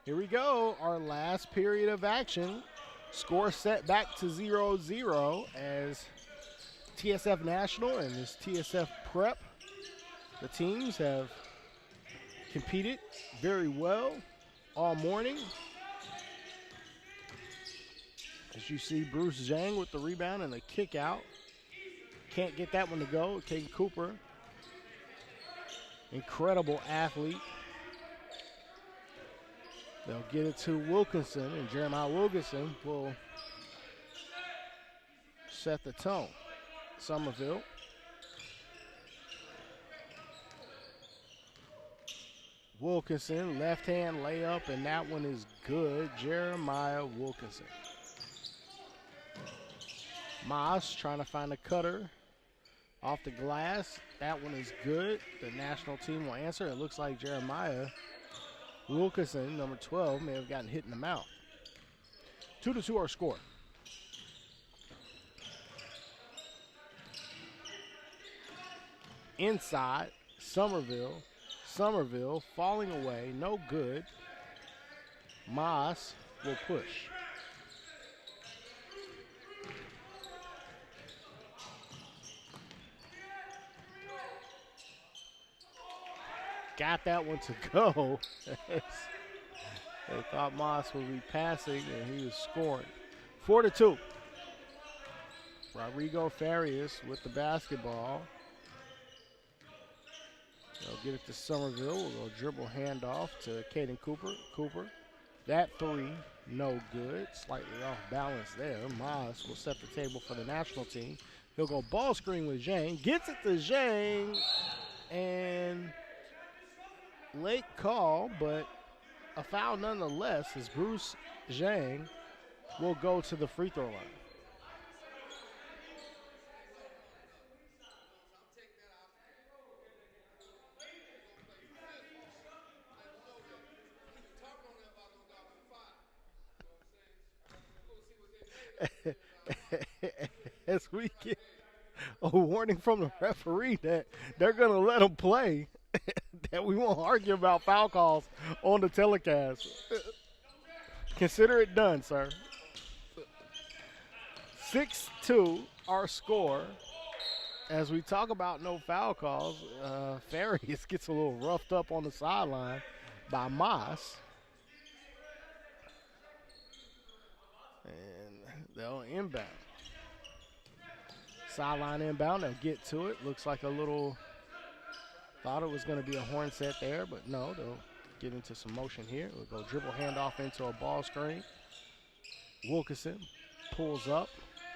Here we go, our last period of action. Score set back to 0-0 as TSF National and this TSF Prep, the teams have competed very well all morning. As you see, Bruce Zhang with the rebound and the kick out. Can't get that one to go. Caden Cooper, incredible athlete. They'll get it to Wilkinson, and Jeremiah Wilkinson will set the tone. Somerville. Wilkinson, left-hand layup, and that one is good. Jeremiah Wilkinson. Moss trying to find a cutter off the glass. That one is good. The national team will answer. It looks like Jeremiah Wilkinson, number 12, may have gotten hit in the mouth. 2-2 our score. Inside, Somerville. Somerville falling away, no good. Moss will push. Got that one to go. They thought Moss would be passing, and he was scoring. 4-2. Rodrigo Farias with the basketball. They'll Get it to Somerville. We'll go dribble handoff to Caden Cooper. Cooper. That three, no good. Slightly off balance there. Moss will set the table for the national team. He'll go ball screen with Zhang. Gets it to Zhang. And late call, but a foul nonetheless, as Bruce Zhang will go to the free throw line. As we get a warning from the referee that they're going to let him play, that we won't argue about foul calls on the telecast. Consider it done, sir. 6-2, our score. As we talk about no foul calls, Farias gets a little roughed up on the sideline by Moss. And they'll inbound. Sideline inbound, they'll get to it. Looks like a little, thought it was going to be a horn set there, but no, they'll get into some motion here. We'll go dribble handoff into a ball screen. Wilkinson pulls up,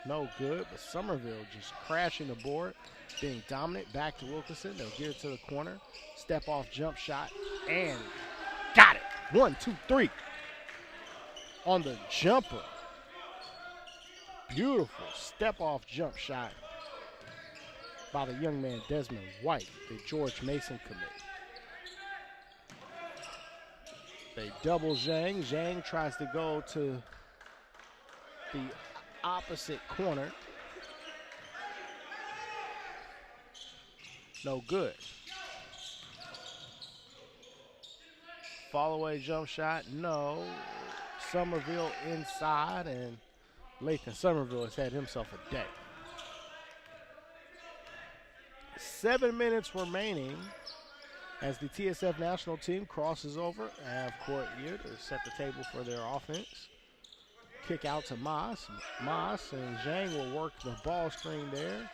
no good, but Somerville just crashing the board, being dominant. Back to Wilkinson, they'll get it to the corner. Step off jump shot, and got it. 1, 2, 3 on the jumper. Beautiful step-off jump shot by the young man Desmond White, the George Mason commit. They double Zhang. Zhang tries to go to the opposite corner. No good. Fall-away jump shot, no. Somerville inside, and Lathan Somerville has had himself a day. 7 minutes remaining as the TSF national team crosses over half court here to set the table for their offense. Kick out to Moss. Moss and Zhang will work the ball screen there.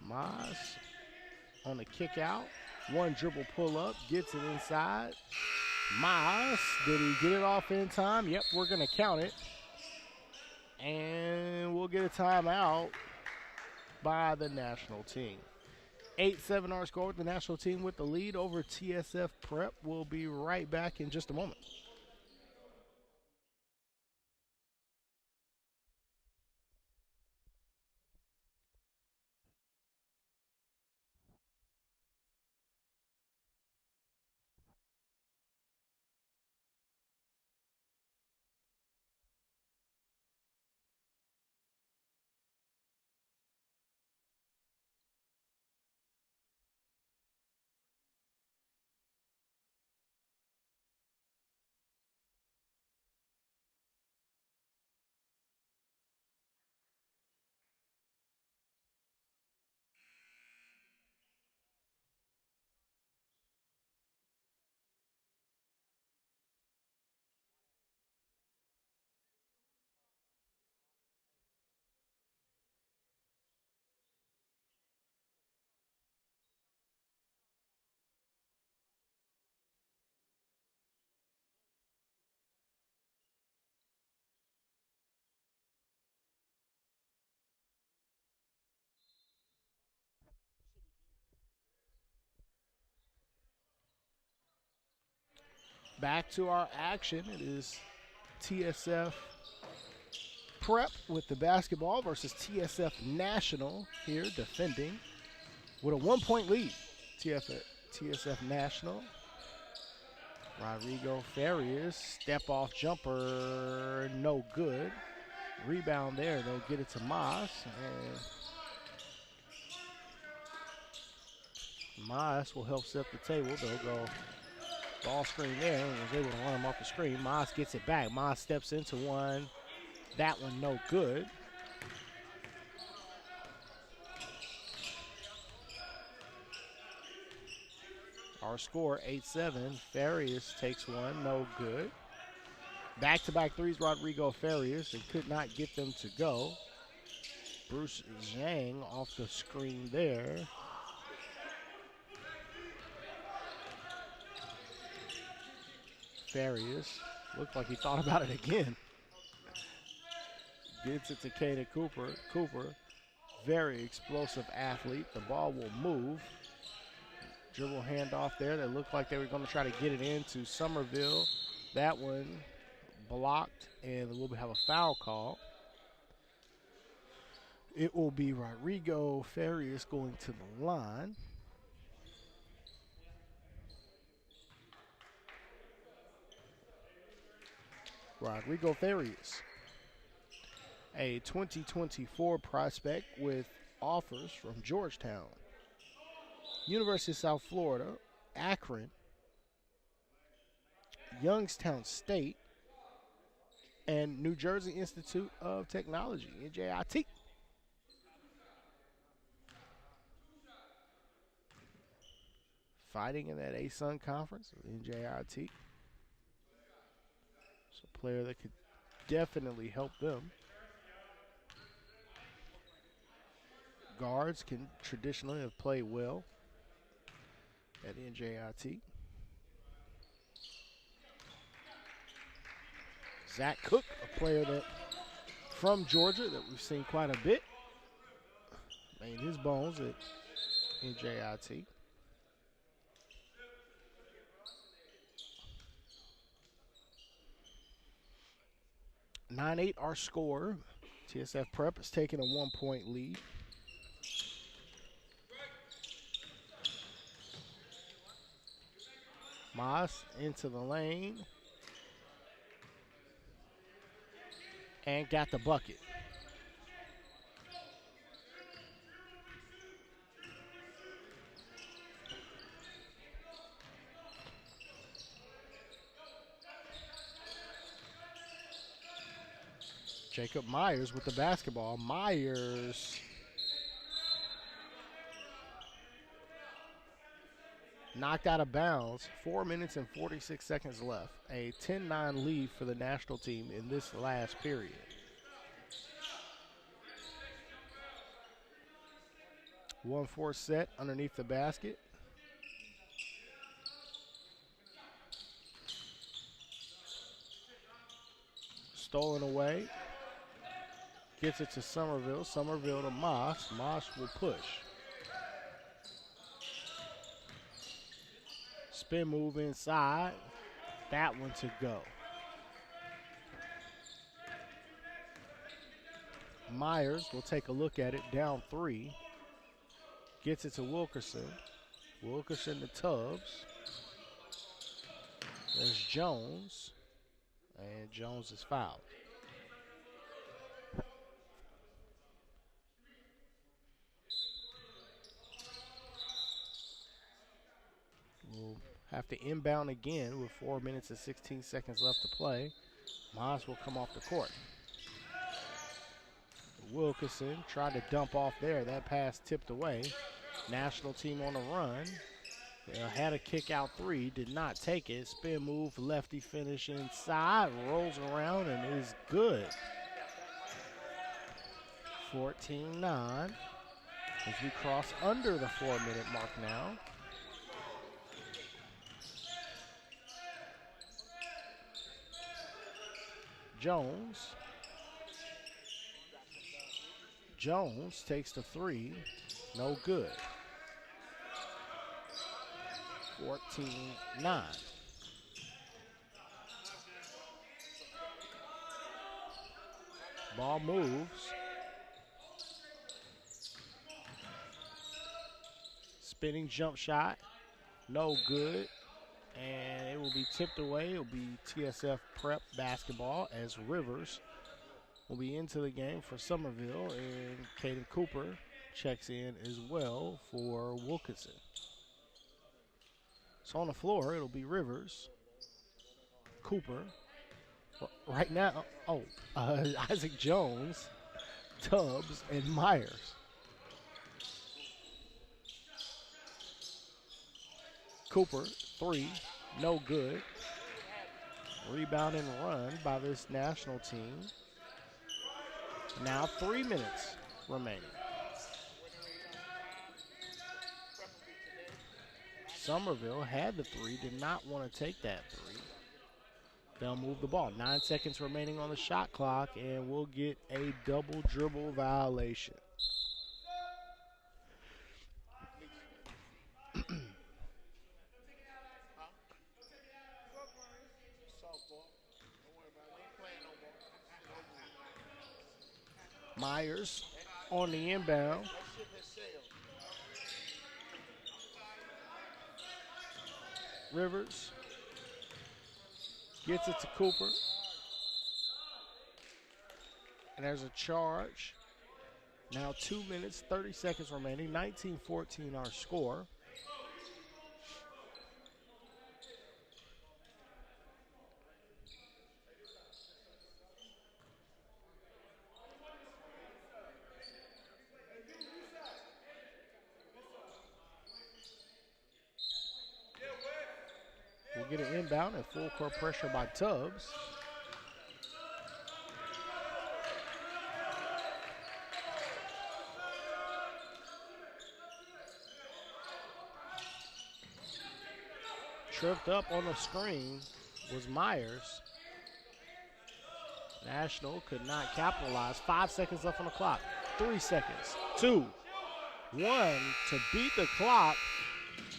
Moss on the kick out. One dribble pull up, gets it inside. Moss, did he get it off in time? Yep, we're going to count it. And we'll get a timeout by the national team. 8-7 our score with the national team with the lead over TSF Prep. We'll be right back in just a moment. Back to our action. It is TSF Prep with the basketball versus TSF National here defending with a 1-point lead. TSF National. Rodrigo Farias, step-off jumper, no good. Rebound there, they'll get it to Moss. And Moss will help set the table. They'll go ball screen there and was able to run him off the screen. Moss gets it back. Moss steps into one. That one no good. Our score 8-7. Farias takes one, no good. Back-to-back threes, Rodrigo Farias, and could not get them to go. Bruce Zhang off the screen there. Farias looked like he thought about it again. Gets it to Caden Cooper. Cooper, very explosive athlete. The ball will move. Dribble handoff there. They looked like they were going to try to get it into Somerville. That one blocked, and we'll have a foul call. It will be Rodrigo Farias going to the line. Rodrigo Farias, a 2024 prospect with offers from Georgetown, University of South Florida, Akron, Youngstown State, and New Jersey Institute of Technology, NJIT. Fighting in that ASUN conference, NJIT. It's a player that could definitely help them. Guards can traditionally have played well at NJIT. Zach Cook, a player that from Georgia that we've seen quite a bit, made his bones at NJIT. (9-8) our score. TSF Prep is taking a 1-point lead. Moss into the lane. And got the bucket. Jacob Myers with the basketball. Myers knocked out of bounds. 4 minutes and 46 seconds left. A 10-9 lead for the national team in this last period. (1-4) set underneath the basket. Stolen away. Gets it to Somerville. Somerville to Moss. Moss will push. Spin move inside. That one to go. Myers will take a look at it. Down 3. Gets it to Wilkinson. Wilkinson to Tubbs. There's Jones. And Jones is fouled. We'll have to inbound again with 4 minutes and 16 seconds left to play. Moss will come off the court. Wilkinson tried to dump off there. That pass tipped away. National team on the run. Had a kick out 3, did not take it. Spin move, lefty finish inside, rolls around and is good. 14-9 as we cross under the 4-minute mark now. Jones. Jones takes the 3, no good. 14-9. Ball moves. Spinning jump shot, no good. And it will be tipped away. It will be TSF Prep basketball as Rivers will be into the game for Somerville, and Caden Cooper checks in as well for Wilkinson. So on the floor, it'll be Rivers, Cooper. Right now, Isaac Jones, Tubbs, and Myers. Cooper, 3, no good. Rebound and run by this national team. Now 3 minutes remaining. Somerville had the 3, did not want to take that 3. They'll move the ball. 9 seconds remaining on the shot clock, and we'll get a double dribble violation. Myers on the inbound. Rivers gets it to Cooper. And there's a charge. Now 2 minutes, 30 seconds remaining. 19-14 our score. We'll get an inbound and full court pressure by Tubbs. Tripped up on the screen was Myers. National could not capitalize. 5 seconds left on the clock. 3 seconds. 2, 1 to beat the clock.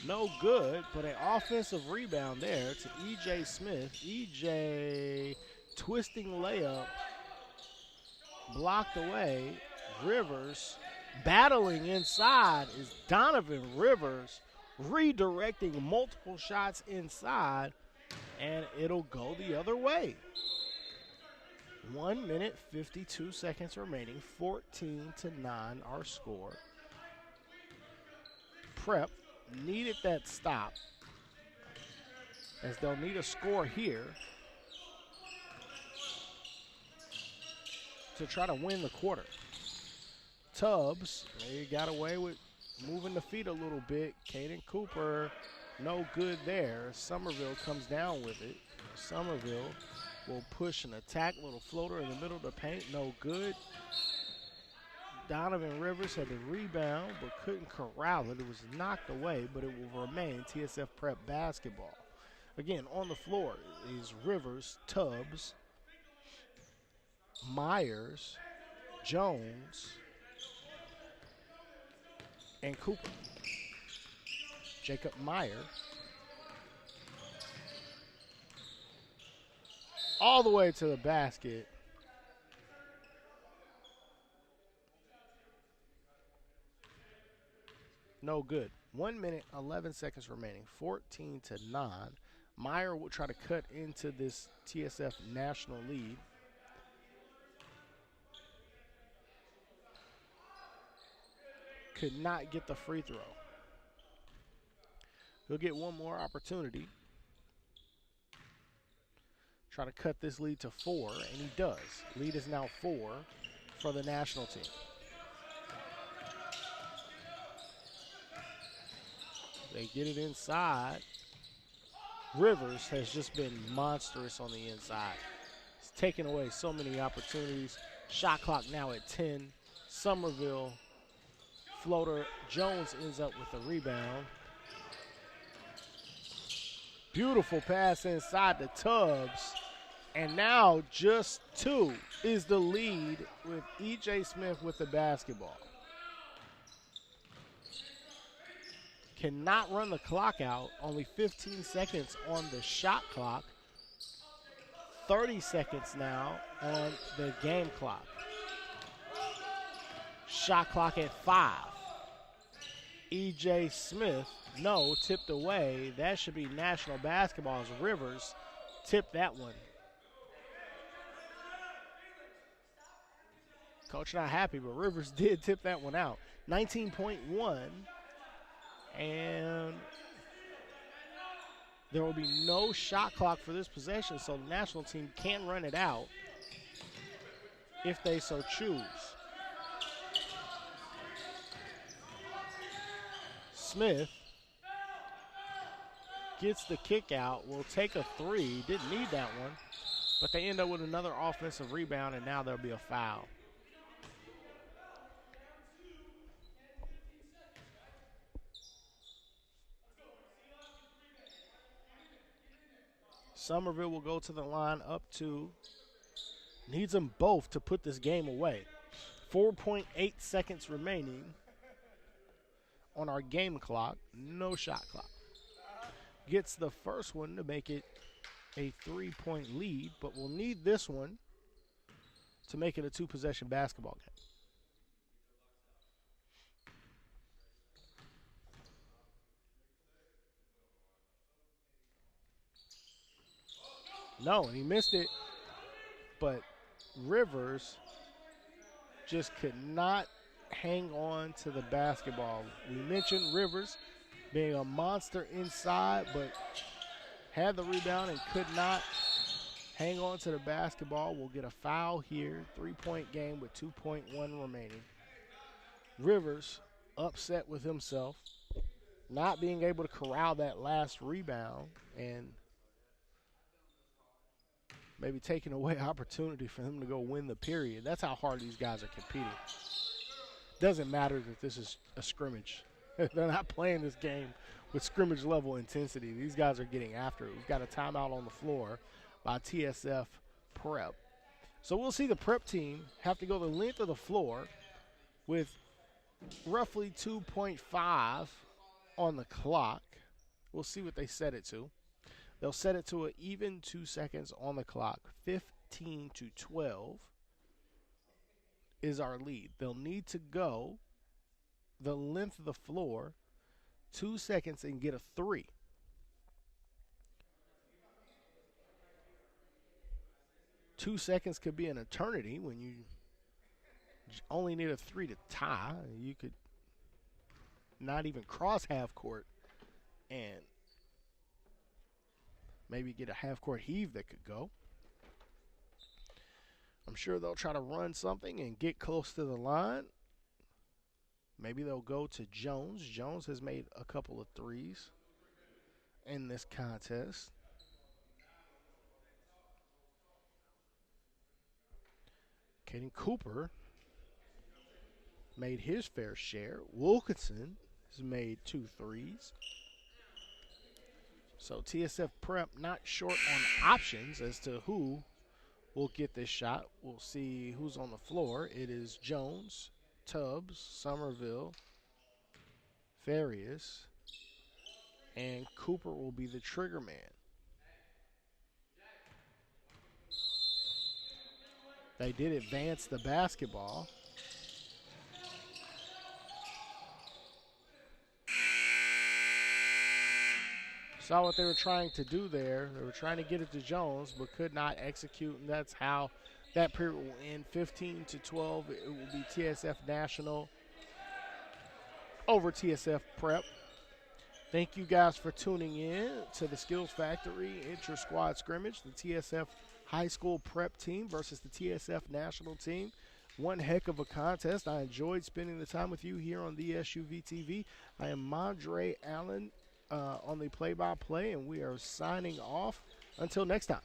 No good, but an offensive rebound there to E.J. Smith. E.J. twisting layup, blocked away. Rivers battling inside is Donovan Rivers, redirecting multiple shots inside, and it'll go the other way. 1 minute, 52 seconds remaining, 14-9 our score. Prep needed that stop, as they'll need a score here to try to win the quarter. Tubbs, he got away with moving the feet a little bit. Caden Cooper, no good there. Somerville comes down with it. Somerville will push and attack. Little floater in the middle of the paint, no good. Donovan Rivers had the rebound but couldn't corral it. It was knocked away, but it will remain TSF Prep basketball. Again, on the floor is Rivers, Tubbs, Myers, Jones, and Cooper. Jacob Meyer. All the way to the basket. No good. 1 minute, 11 seconds remaining. 14-9. Meyer will try to cut into this TSF national lead. Could not get the free throw. He'll get one more opportunity. Try to cut this lead to 4, and he does. Lead is now 4 for the national team. They get it inside. Rivers has just been monstrous on the inside. He's taken away so many opportunities. Shot clock now at 10. Somerville floater. Jones ends up with a rebound. Beautiful pass inside to Tubbs. And now just 2 is the lead with E.J. Smith with the basketball. Cannot run the clock out. Only 15 seconds on the shot clock. 30 seconds now on the game clock. Shot clock at 5. E.J. Smith, no, tipped away. That should be national basketball as Rivers tipped that one. Coach not happy, but Rivers did tip that one out. 19.1. And there will be no shot clock for this possession, so the national team can run it out if they so choose. Smith gets the kick out, will take a 3. Didn't need that one, but they end up with another offensive rebound, and now there'll be a foul. Somerville will go to the line up to, needs them both to put this game away. 4.8 seconds remaining on our game clock, no shot clock. Gets the first one to make it a 3-point lead, but we'll need this one to make it a 2-possession basketball game. No, he missed it, but Rivers just could not hang on to the basketball. We mentioned Rivers being a monster inside, but had the rebound and could not hang on to the basketball. We'll get a foul here. 3-point game with 2.1 remaining. Rivers upset with himself, not being able to corral that last rebound and maybe taking away opportunity for him to go win the period. That's how hard these guys are competing. Doesn't matter that this is a scrimmage. They're not playing this game with scrimmage level intensity. These guys are getting after it. We've got a timeout on the floor by TSF Prep. So we'll see the Prep team have to go the length of the floor with roughly 2.5 on the clock. We'll see what they set it to. They'll set it to an even 2 seconds on the clock. 15-12 is our lead. They'll need to go the length of the floor 2 seconds and get a 3. Two seconds could be an eternity when you only need a 3 to tie. You could not even cross half court and maybe get a half-court heave that could go. I'm sure they'll try to run something and get close to the line. Maybe they'll go to Jones. Jones has made a couple of threes in this contest. Caden Cooper made his fair share. Wilkinson has made 2 threes. So TSF Prep not short on options as to who will get this shot. We'll see who's on the floor. It is Jones, Tubbs, Somerville, Farias, and Cooper will be the trigger man. They did advance the basketball. Saw what they were trying to do there. They were trying to get it to Jones, but could not execute, and that's how that period will end. 15-12. It will be TSF National over TSF Prep. Thank you guys for tuning in to the Skills Factory Inter-Squad Scrimmage, the TSF High School Prep team versus the TSF National team. One heck of a contest. I enjoyed spending the time with you here on the SUV TV. I am Mondre Allen on the play-by-play, and we are signing off. Until next time.